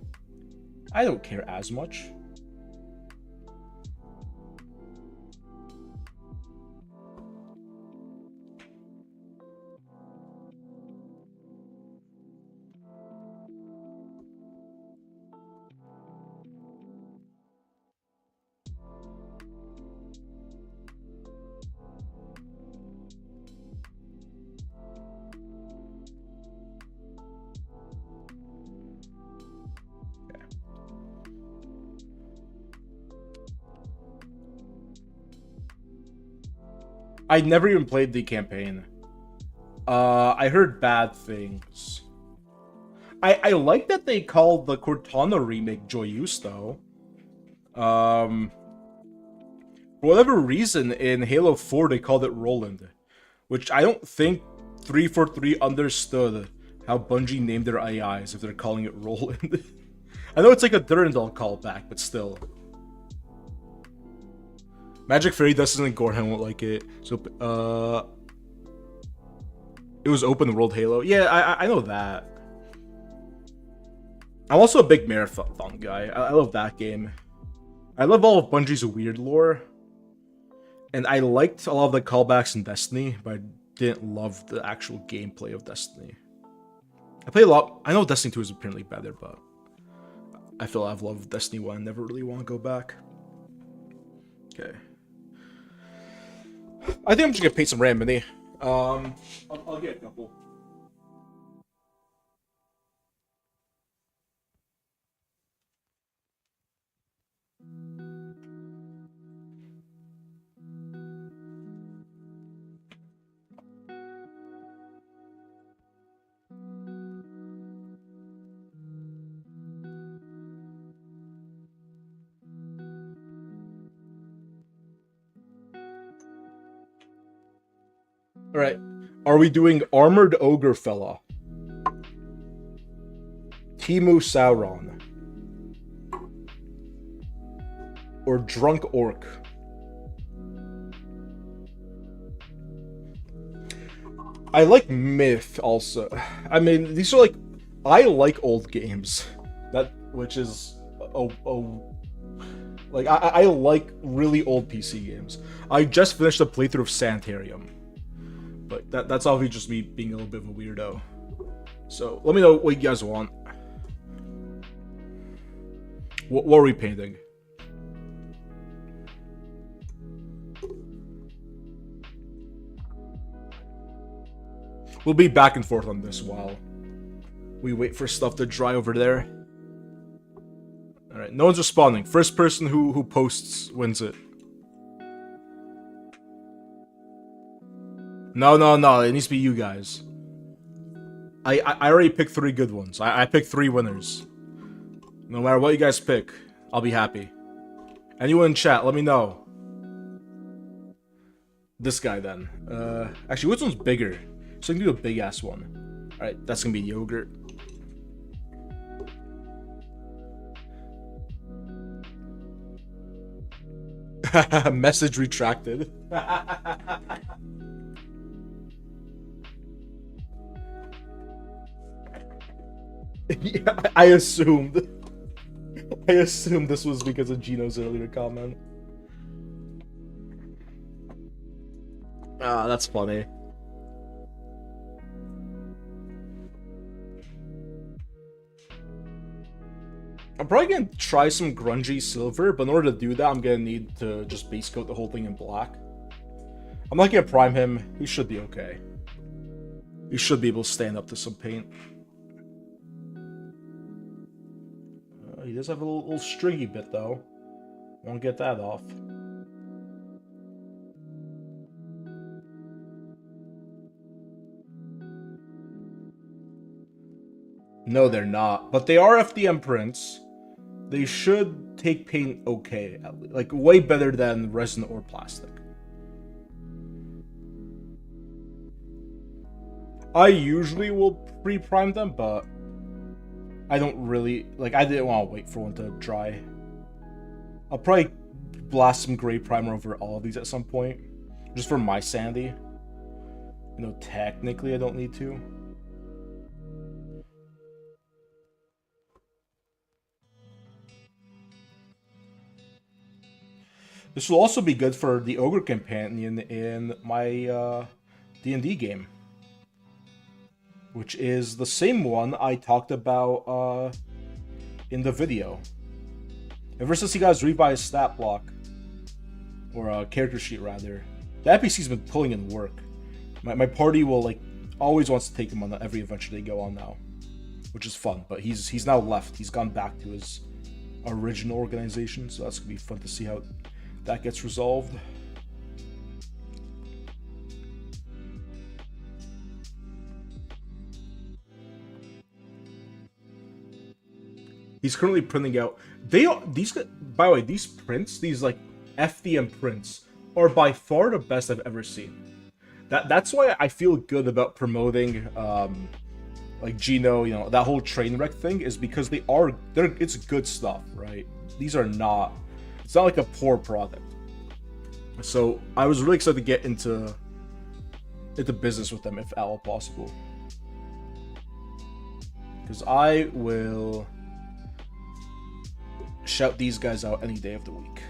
I don't care as much. I never even played the campaign. I heard bad things. I like that they called the Cortana remake Joyeuse, though. For whatever reason, in Halo 4, they called it Roland. which I don't think 343 understood how Bungie named their AIs if they're calling it Roland. I know it's like a Durandal callback, but still. Magic Fairy Dust isn't Gorhan won't like it. So, it was open world Halo. Yeah, I know that. I'm also a big Marathon guy. I love that game. I love all of Bungie's weird lore. And I liked a lot of the callbacks in Destiny, but I didn't love the actual gameplay of Destiny. I played a lot. I know Destiny 2 is apparently better, but I feel I've loved Destiny 1. Never really want to go back. Okay. I think I'm just gonna pay some rand money. I'll get a couple. Alright. Are we doing Armored Ogre Fella? Timu Sauron? Or Drunk Orc? I like Myth also. I mean, these are like... I like old games. Which is... like, I like really old PC games. I just finished a playthrough of Sanitarium. But that's obviously just me being a little bit of a weirdo. So, let me know what you guys want. What are we painting? We'll be back and forth on this while we wait for stuff to dry over there. Alright, no one's responding. First person who posts wins it. No, it needs to be you guys. I already picked 3 good ones. I picked 3 winners. No matter what you guys pick, I'll be happy. Anyone in chat, let me know. This guy then. Actually, which one's bigger? So I can do a big ass one. Alright, that's gonna be yogurt. Message retracted. Yeah, I assumed this was because of Gino's earlier comment. Ah, that's funny. I'm probably gonna try some grungy silver, but in order to do that, I'm gonna need to just base coat the whole thing in black. I'm not gonna prime him. He should be okay. He should be able to stand up to some paint. He does have a little stringy bit, though. Won't get that off. No, they're not. But they are FDM prints. They should take paint okay. Like, way better than resin or plastic. I usually will pre-prime them, but I don't really... Like, I didn't want to wait for one to dry. I'll probably blast some gray primer over all of these at some point. Just for my sanity. You know, technically I don't need to. This will also be good for the Ogre Companion in my D&D game. Which is the same one I talked about in the video. Ever since he got his revised stat block, or character sheet rather, the NPC's been pulling in work. My party will like always wants to take him on every adventure they go on now, which is fun. But he's now left. He's gone back to his original organization, so that's gonna be fun to see how that gets resolved. He's currently printing out. These, by the way, these prints, these like FDM prints, are by far the best I've ever seen. That's why I feel good about promoting like Geno, that whole train wreck thing is because it's good stuff, right? These are not it's not like a poor product. So I was really excited to get into business with them if at all possible. Because I will shout these guys out any day of the week.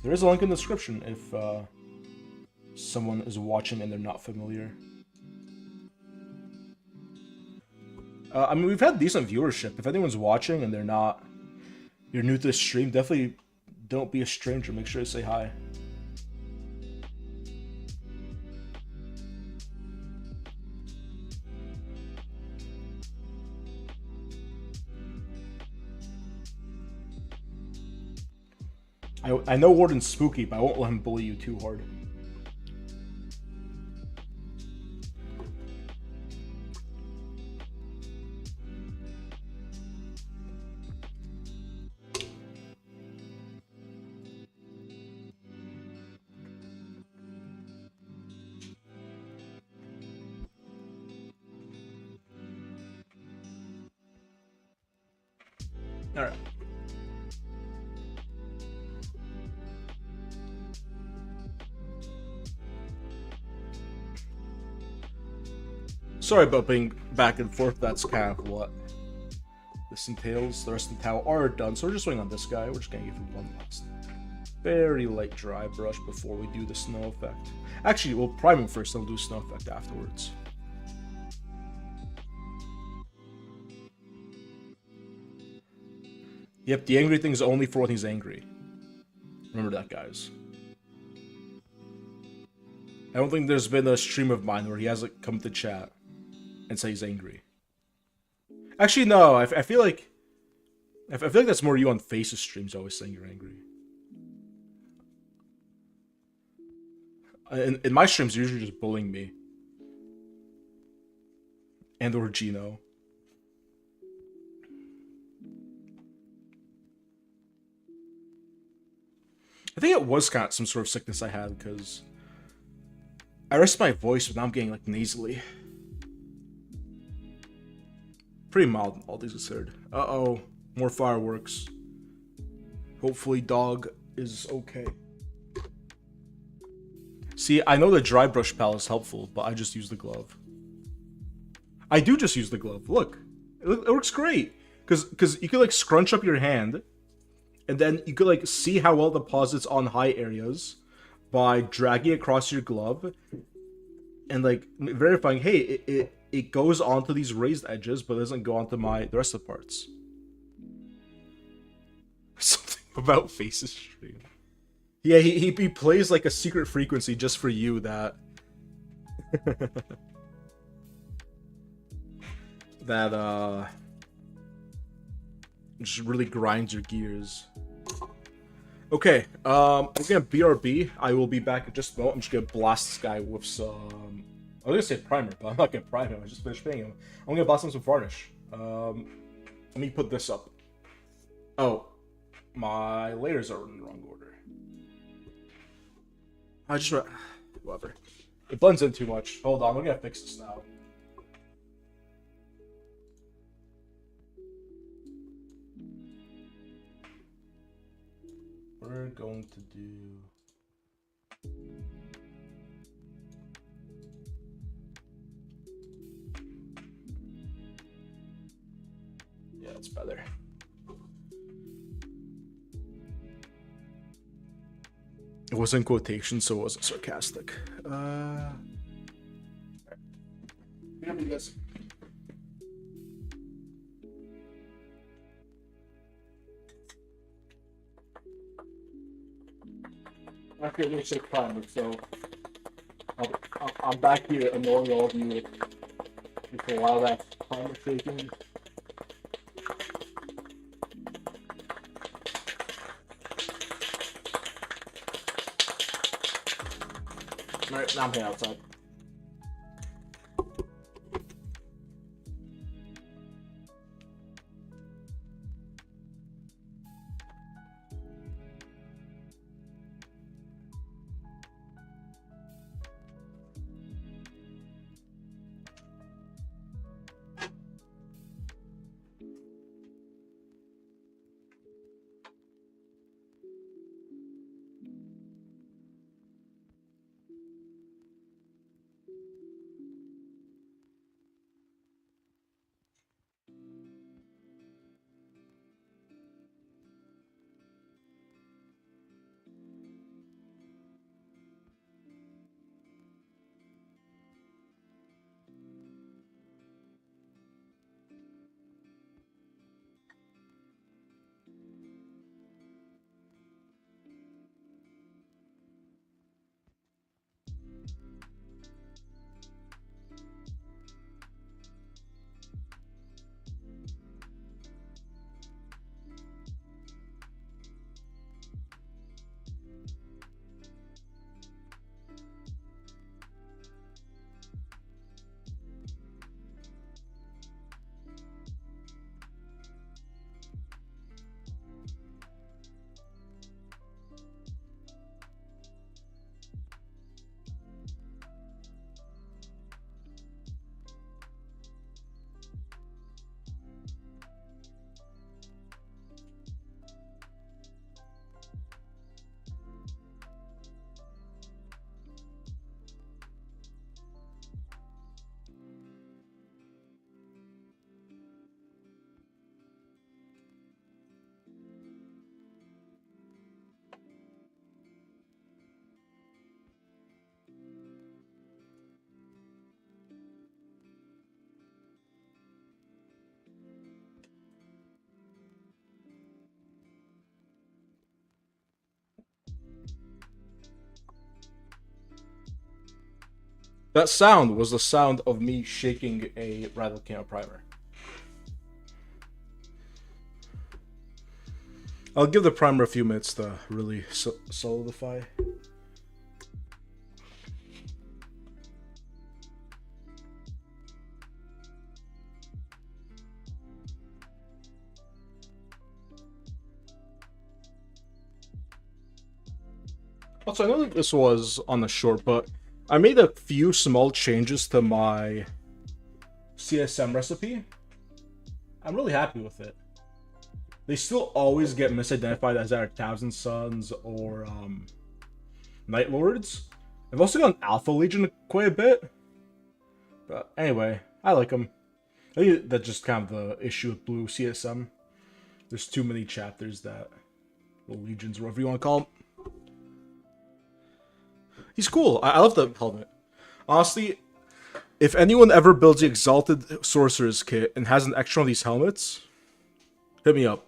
There is a link in the description if someone is watching and they're not familiar. I mean, we've had decent viewership. If anyone's watching and you're new to the stream, definitely don't be a stranger. Make sure to say hi. I know Warden's spooky, but I won't let him bully you too hard. Alright. Sorry about being back and forth, that's kind of what this entails. The rest of the towel are done, so we're just waiting on this guy. We're just gonna give him one last very light dry brush before we do the snow effect. Actually, we'll prime him first, then we'll do snow effect afterwards. Yep, the angry thing is only for when he's angry. Remember that, guys. I don't think there's been a stream of mine where he hasn't come to chat and say he's angry. Actually, no. I feel like that's more you on Face's streams always saying you're angry. In my streams, you're usually just bullying me. And or Geno. I think it was kind of some sort of sickness I had because I rest my voice, but now I'm getting like nasally. Pretty mild, all these considered. Uh-oh, more fireworks. Hopefully dog is okay. See, I know the dry brush pal is helpful, but I just use the glove. I do just use the glove. Look, it works great. Because you could like scrunch up your hand, and then you could like see how well it deposits on high areas by dragging across your glove and like verifying, hey, it goes onto these raised edges, but it doesn't go onto the rest of the parts. Something about Face's stream. Yeah, he plays like a secret frequency just for you that that just really grinds your gears. Okay, I'm gonna BRB. I will be back in just a moment. I'm just gonna blast this guy with some. I was gonna say primer, but I'm not gonna prime him. I just finished painting him. I'm gonna blast him with some varnish. Let me put this up. Oh, my layers are in the wrong order. I just whatever. It blends in too much. Hold on, we're gonna fix this now. We're going to do. Yeah, that's better. It was in quotation, so it wasn't sarcastic. Here we go. After a shake primer, so I'm back here annoying all of you with a lot of that primer shaking. Alright, now I'm heading outside. That sound was the sound of me shaking a Rattle Camo primer. I'll give the primer a few minutes to really solidify. Also, I know that this was on the short, but I made a few small changes to my CSM recipe. I'm really happy with it. They still always get misidentified as either Thousand Suns or Night Lords. I've also gotten Alpha Legion quite a bit. But anyway, I like them. I think that's just kind of the issue with Blue CSM. There's too many chapters that the Legions, or whatever you want to call them. He's cool. I love the helmet. Honestly, if anyone ever builds the Exalted Sorcerer's kit and has an extra one of these helmets, hit me up.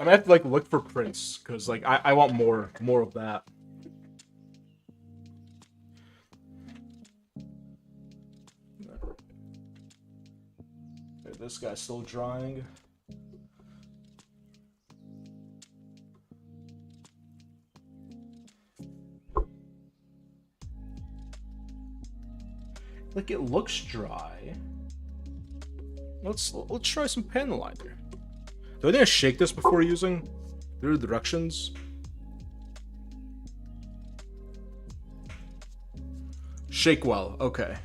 I might have to like look for prints because like I want more of that. Okay, this guy's still drying. Like it looks dry. Let's try some panel liner. Do I need to shake this before using the directions? Shake well. Okay.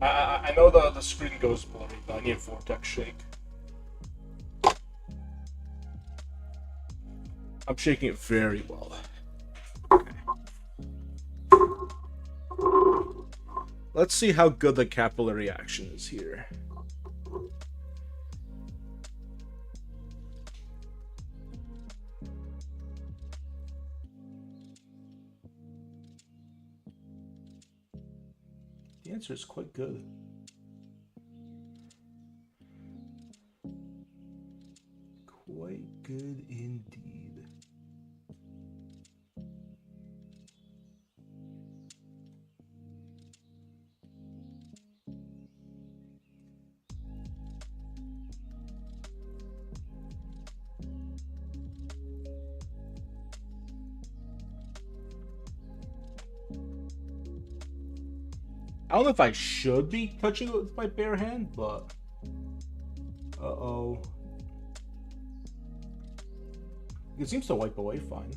I know the screen goes blurry, but I need a vortex shake. I'm shaking it very well. Let's see how good the capillary action is here. The answer is quite good. Quite good indeed. I don't know if I should be touching it with my bare hand, but... Uh-oh. It seems to wipe away fine.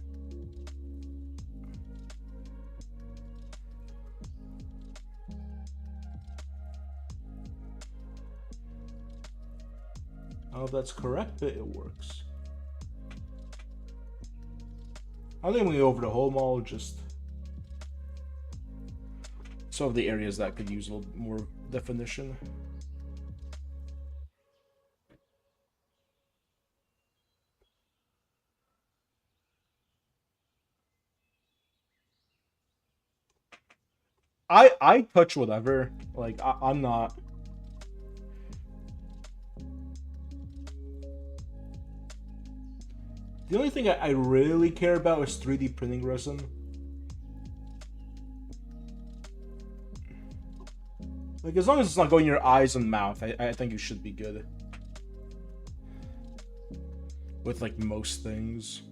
Oh, that's correct, but it works. I think I'm gonna go over the whole mall, just... some of the areas that could use a little more definition. I touch whatever. Like I'm not. The only thing I really care about is 3D printing resin. Like, as long as it's not going in your eyes and mouth, I think you should be good. With, like, most things.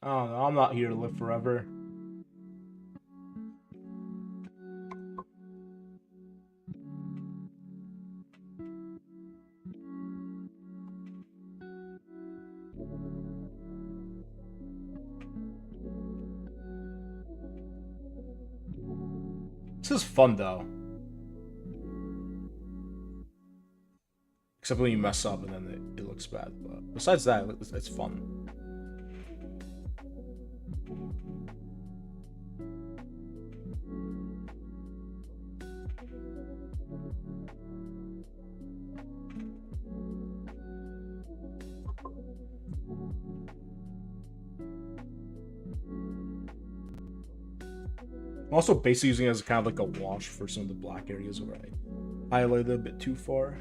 I don't know, I'm not here to live forever. This is fun, though. Except when you mess up and then it looks bad. But besides that, it's fun. I'm also basically using it as kind of like a wash for some of the black areas where I highlighted a bit too far.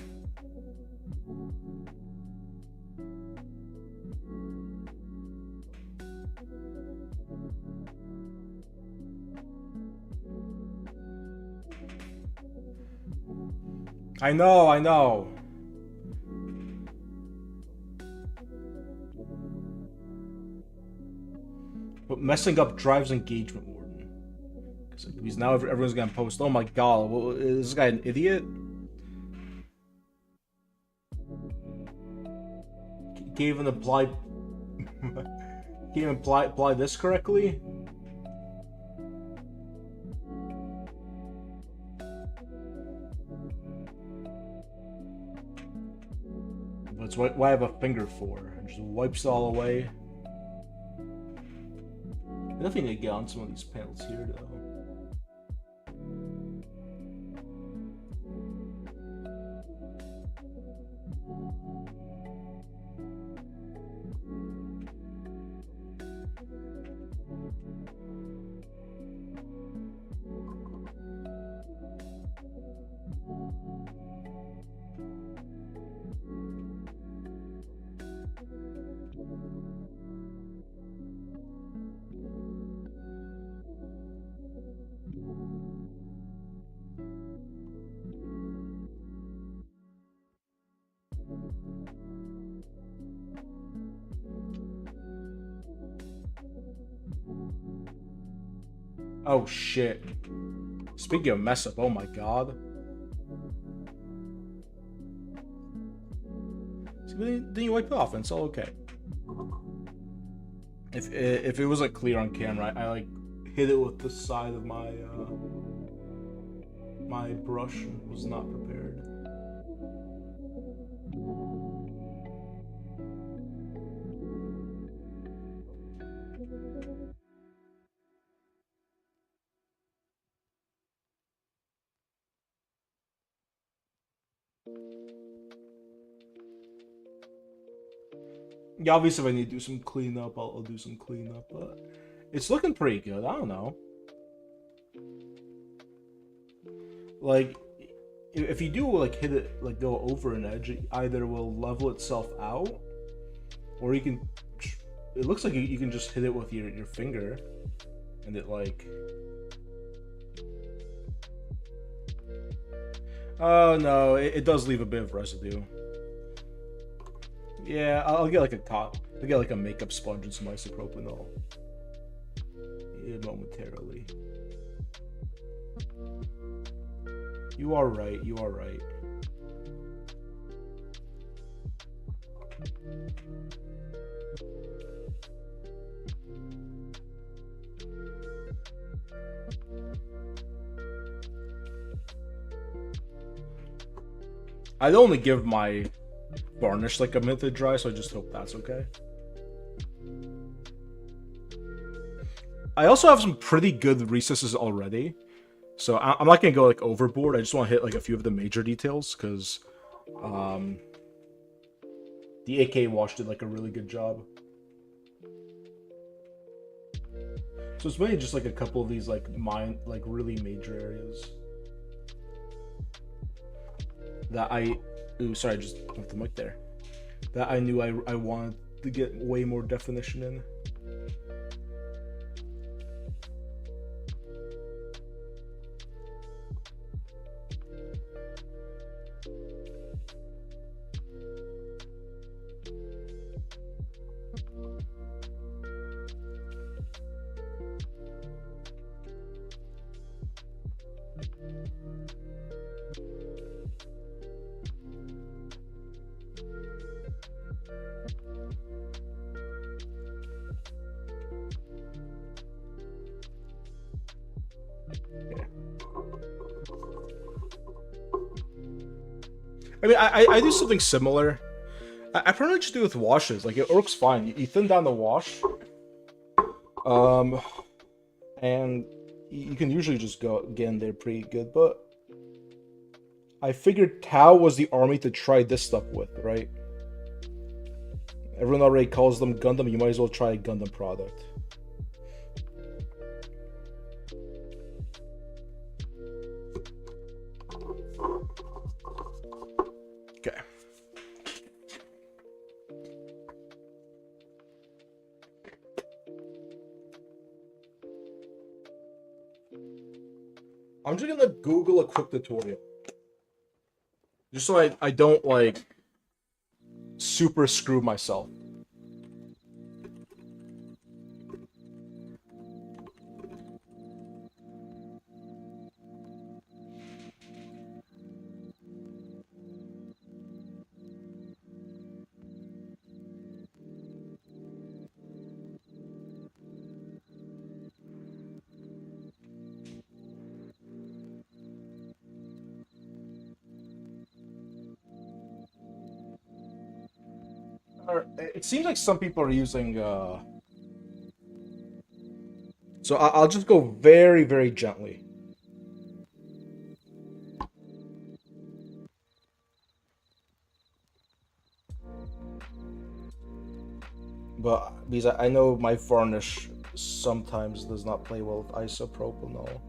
I know. But messing up drives engagement, Warden. Because now everyone's gonna post, oh my god, is this guy an idiot? Can't even apply... Can't even apply this correctly? That's what I have a finger for. It just wipes it all away. Nothing to get on some of these panels here, though. Oh shit. Speaking of mess up, oh my god. See, then you wipe it off and it's all okay. If it wasn't clear on camera, I like hit it with the side of my my brush and was not prepared. Yeah, obviously if I need to do some cleanup, I'll do some cleanup, but it's looking pretty good. I don't know. Like, if you do like hit it, like go over an edge, it either will level itself out, or you can. It looks like you can just hit it with your finger, and it like. Oh no, it does leave a bit of residue. Yeah, I'll get like I'll get like a makeup sponge and some isopropyl momentarily. You are right. You are right. I'd only give my varnish like a minute to dry, so I just hope that's okay. I also have some pretty good recesses already, so I'm not gonna go like overboard. I just want to hit like a few of the major details because the AK wash did like a really good job. So it's mainly just like a couple of these like really major areas that ooh, sorry, I just left the mic there. That I knew I wanted to get way more definition in. I mean, I do something similar. I pretty much do with washes. Like, it works fine. You thin down the wash. And you can usually just get in there pretty good. But I figured Tau was the army to try this stuff with, right? Everyone already calls them Gundam. You might as well try a Gundam product. I'm just gonna Google a quick tutorial. Just so I don't, like, super screw myself. It seems like some people are using, So I'll just go very, very gently. But because I know my varnish sometimes does not play well with isopropanol.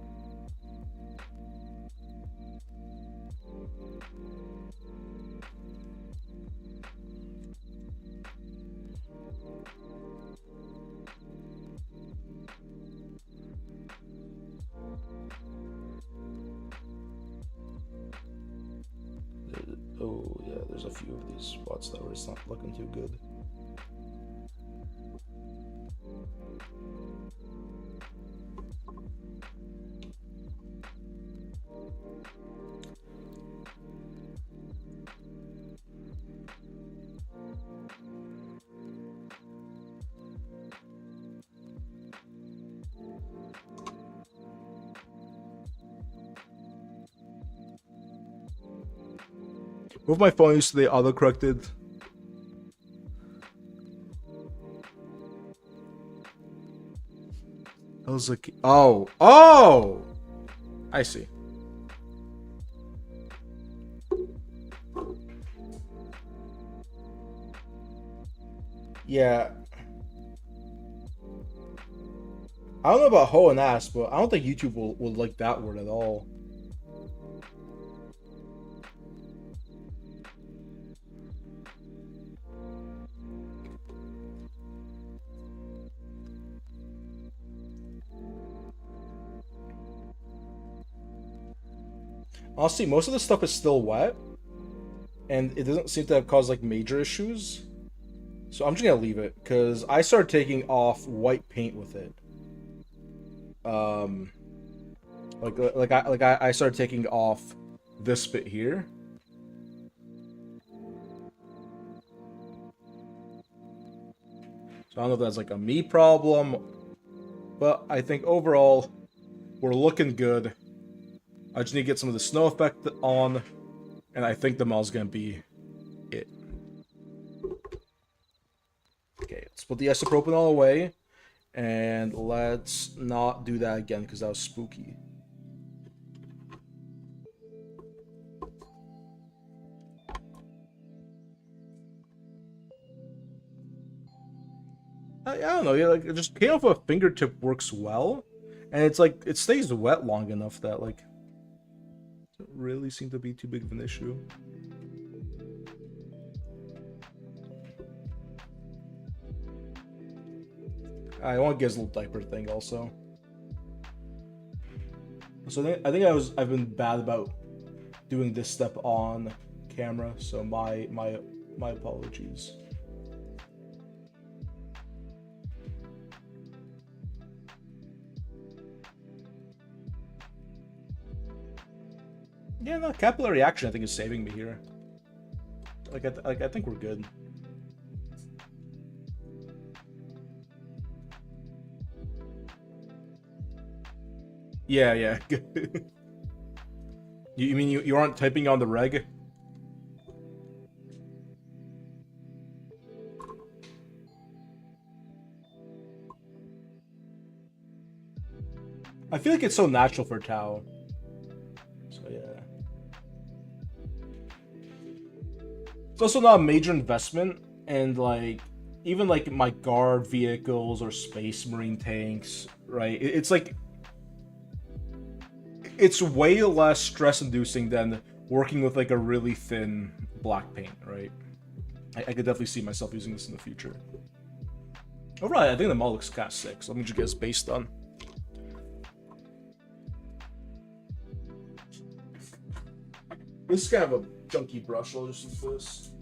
Oh yeah, there's a few of these spots that were just not looking too good. Move my phone used to the auto-corrected. I was like, oh! I see. Yeah. I don't know about hoe and ass, but I don't think YouTube will like that word at all. Honestly, most of the stuff is still wet, and it doesn't seem to have caused like major issues. So I'm just gonna leave it because I started taking off white paint with it. I started taking off this bit here. So I don't know if that's like a me problem, but I think overall we're looking good. I just need to get some of the snow effect on, and I think the model's gonna be it. Okay, let's put the isopropanol away, and let's not do that again because that was spooky. I don't know, yeah, like just peeling off a fingertip works well, and it's like it stays wet long enough that like it doesn't really seem to be too big of an issue. I want to get his little diaper thing also. So I think I've been bad about doing this step on camera, so my apologies. Yeah, no, capillary action I think is saving me here. I think we're good. Yeah, yeah. You mean you aren't typing on the reg? I feel like it's so natural for Tau. So yeah. It's also not a major investment, and like even like my guard vehicles or space marine tanks, right? It's like it's way less stress inducing than working with like a really thin black paint, right? I could definitely see myself using this in the future. Overall, I think the model looks kind of sick, so let me just get his base done. This is kind of a junky brush. I'll just use this.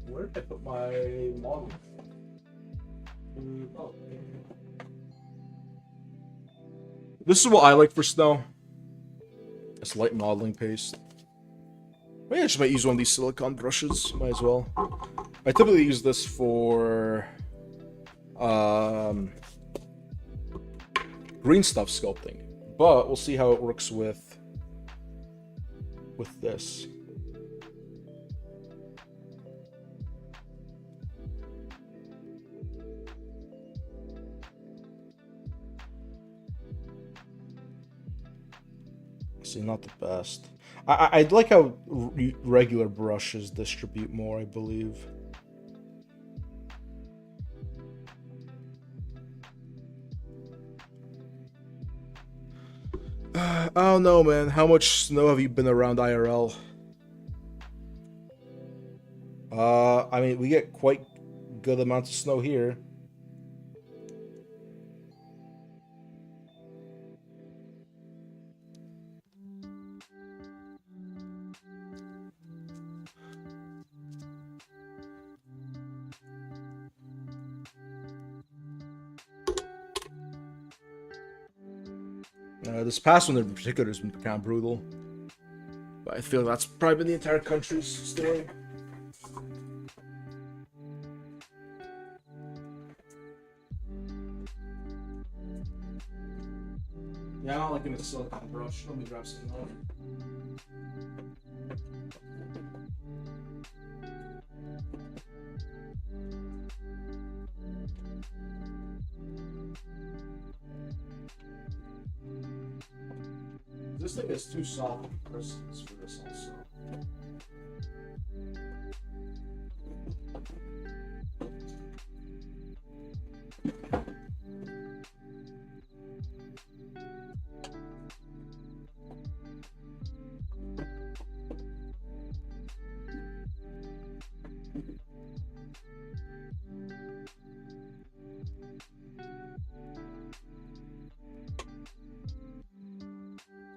Where did I put my model? Oh. This is what I like for snow. It's light modeling paste. Maybe I just might use one of these silicone brushes. Might as well. I typically use this for green stuff sculpting, but we'll see how it works with this. See, not the best. I'd like how regular brushes distribute more, I believe. I don't know, man. How much snow have you been around IRL? I mean, we get quite good amounts of snow here. This past one in particular has been kind of brutal. But I feel that's probably been the entire country's story. Yeah, I don't like a silicone brush. Let me grab some more. This thing is too soft for this also.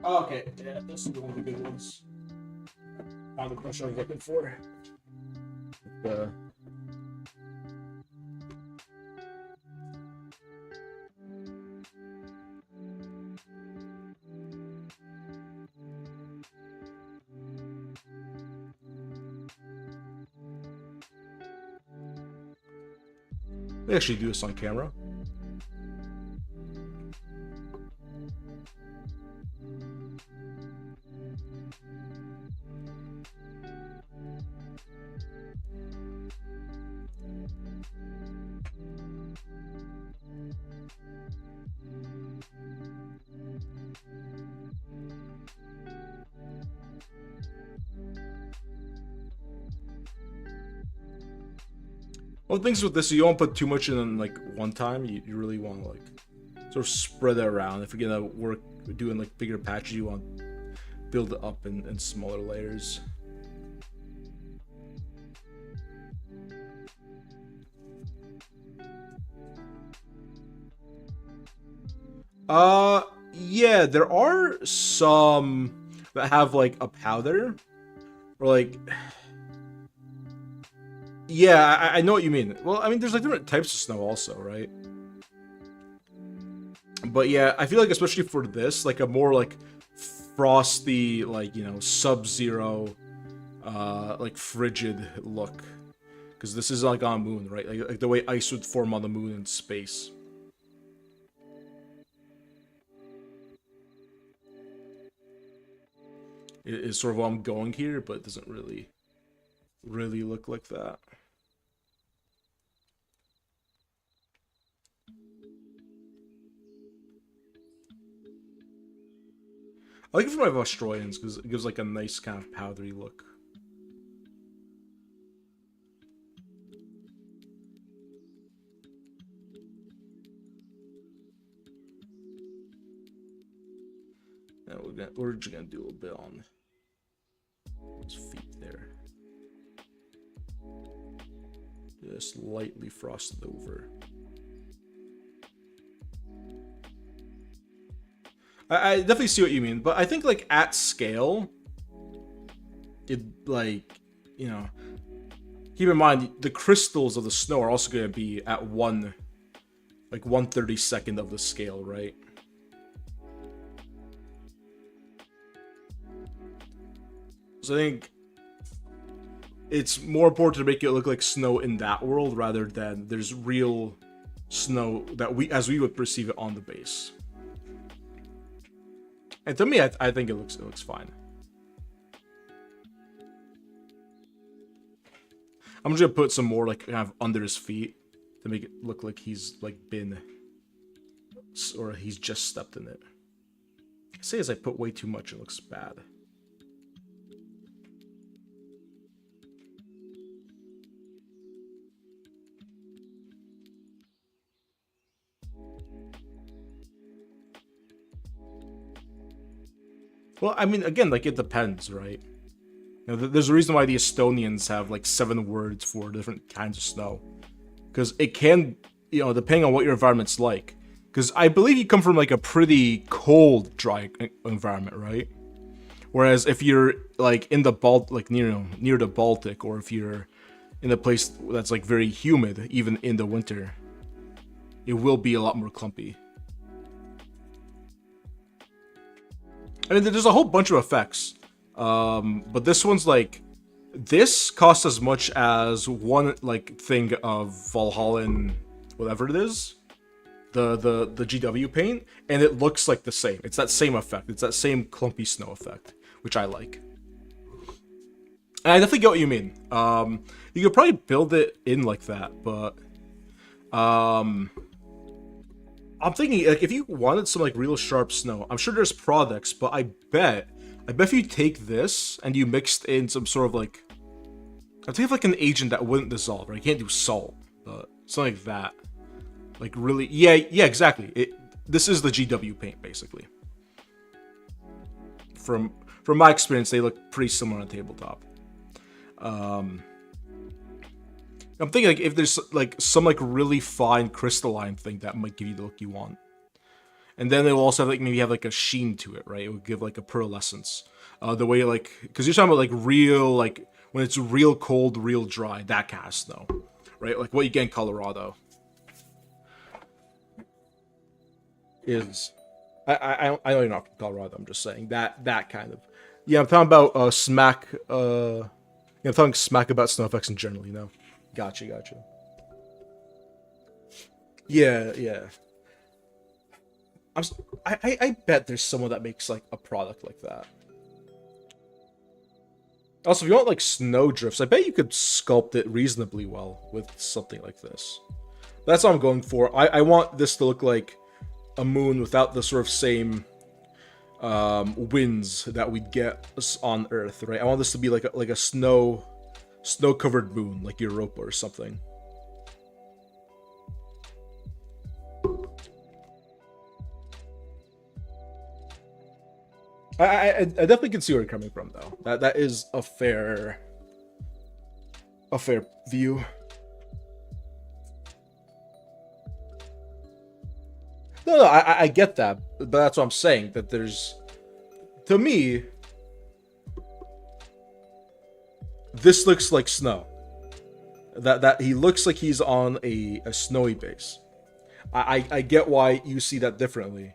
Oh, okay, yeah, this is one of the good ones. Found the brush I was looking for. They actually do this on camera. Well, the things with this, you don't put too much in like one time. You really want to like sort of spread it around. If you're gonna work doing like bigger patches, you want to build it up in smaller layers. Yeah, there are some that have like a powder, or like, yeah, I know what you mean. Well, I mean, there's like different types of snow also, right? But yeah, I feel like especially for this, like a more like frosty, like, you know, sub-zero, like frigid look, because this is like on a moon, right? Like the way ice would form on the moon in space. It is sort of what I'm going here, but it doesn't really look like that. I like it for my Australians because it gives like a nice kind of powdery look. And we're just gonna do a little bit on his feet there. Just lightly frosted over. I definitely see what you mean, but I think like at scale, it like, you know, keep in mind the crystals of the snow are also going to be at like 1/32 of the scale, right? So I think it's more important to make it look like snow in that world rather than there's real snow that as we would perceive it on the base. And to me, I think it looks fine. I'm just gonna put some more like kind of under his feet to make it look like he's like been, or he's just stepped in it. I say as I put way too much, it looks bad. Well, I mean, again, like it depends, right? You know, there's a reason why the Estonians have like 7 words for different kinds of snow, because it can, depending on what your environment's like. Because I believe you come from like a pretty cold, dry environment, right? Whereas if you're like in the like near the Baltic, or if you're in a place that's like very humid, even in the winter, it will be a lot more clumpy. I mean, there's a whole bunch of effects, but this one's like, this costs as much as one like thing of Valhallan, whatever it is, the GW paint, and it looks like the same. It's that same effect. It's that same clumpy snow effect, which I like. And I definitely get what you mean. You could probably build it in like that, but I'm thinking, like, if you wanted some like real sharp snow, I'm sure there's products, but I bet if you take this and you mixed in some sort of like, I think of like an agent that wouldn't dissolve, right? You can't do salt, but something like that. Like really, yeah, exactly. This is the GW paint basically. From my experience, they look pretty similar on tabletop. I'm thinking like if there's like some like really fine crystalline thing that might give you the look you want. And then it will also have like maybe have like a sheen to it, right? It would give like a pearlescence. The way like, because you're talking about like real, like when it's real cold, real dry, that kind of snow, right? Like what you get in Colorado is, I know you're not from Colorado. I'm just saying that kind of, yeah. I'm talking about smack. I'm talking smack about snow effects in general. You know, gotcha. Yeah. I bet there's someone that makes like a product like that. Also, if you want like snow drifts, I bet you could sculpt it reasonably well with something like this. That's what I'm going for. I want this to look like a moon without the sort of same winds that we'd get on Earth, right? I want this to be like a snow covered moon, like Europa or something. I definitely can see where you're coming from, though. That is a fair view. No, I get that, but that's what I'm saying. That there's, to me, this looks like snow. That he looks like he's on a snowy base. I get why you see that differently.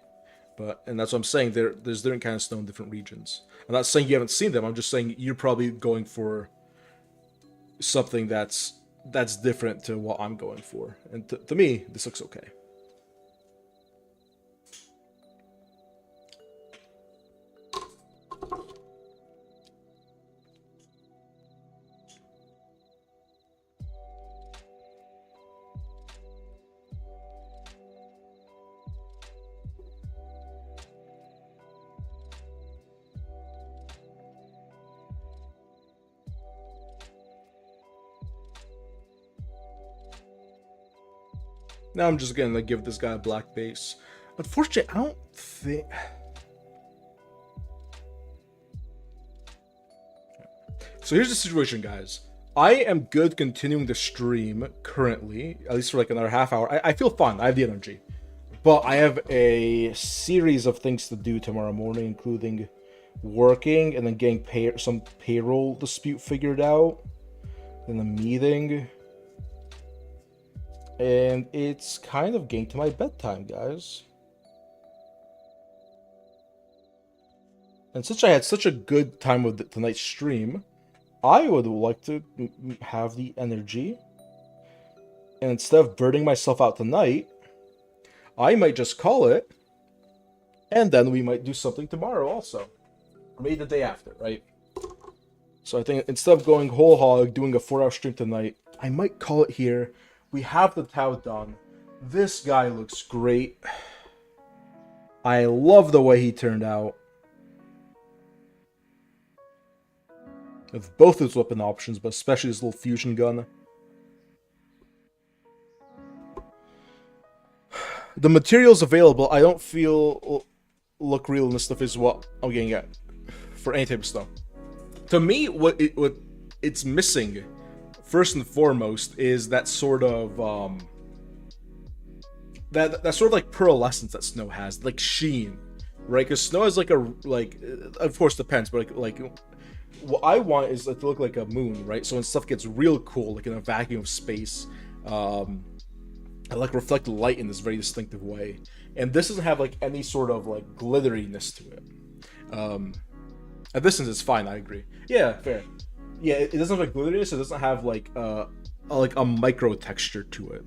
And that's what I'm saying. There's different kind of snow in different regions. I'm not saying you haven't seen them. I'm just saying you're probably going for something that's different to what I'm going for. And to me, this looks okay. Now I'm just gonna give this guy a black base. Unfortunately, I don't think. So here's the situation, guys. I am good continuing the stream currently, at least for like another half hour. I feel fun. I have the energy. But I have a series of things to do tomorrow morning, including working and then getting some payroll dispute figured out, then a meeting, and it's kind of getting to my bedtime, guys. And since I had such a good time with tonight's stream, I would like to have the energy, and instead of burning myself out tonight, I might just call it, and then we might do something tomorrow also. Or maybe the day after, right? So I think instead of going whole hog, doing a 4-hour stream tonight, I might call it here. We have the Tau done. This guy looks great. I love the way he turned out. With both his weapon options, but especially his little fusion gun. The materials available, I don't feel look real in this stuff is what I'm getting at for any type of stuff. To me, what it's missing, first and foremost, is that sort of that sort of like pearlescence that Snow has, like sheen, right? Because Snow has like of course depends, but like what I want is to look like a moon, right? So when stuff gets real cool, like in a vacuum of space, I like reflect light in this very distinctive way. And this doesn't have like any sort of like glitteriness to it. At this sense, it's fine. I agree. Yeah, fair. Yeah, it doesn't have like glitteriness. It doesn't have like a micro texture to it,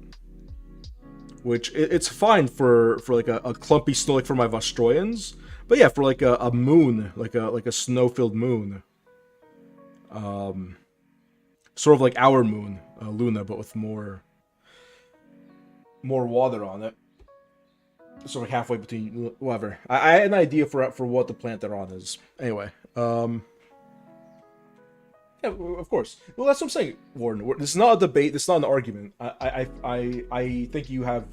which it's fine for like a clumpy snow like for my Vostroyans. But yeah, for like a moon, like a snow-filled moon. Sort of like our moon, Luna, but with more water on it. Sort of halfway between whatever. I had an idea for what the planet they're on is. Anyway, yeah, of course. Well, that's what I'm saying, Warden. This is not a debate. This is not an argument. I think you have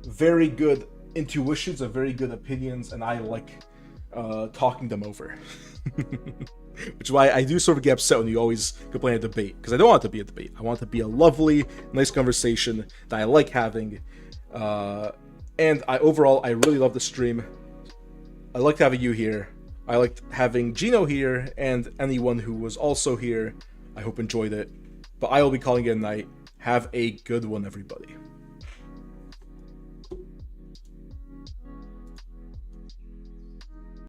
very good intuitions and very good opinions, and I like talking them over. Which is why I do sort of get upset when you always complain a debate, because I don't want it to be a debate. I want it to be a lovely, nice conversation that I like having. And overall, I really love the stream. I liked having you here. I liked having Gino here, and anyone who was also here. I hope enjoyed it. But I will be calling it a night. Have a good one, everybody.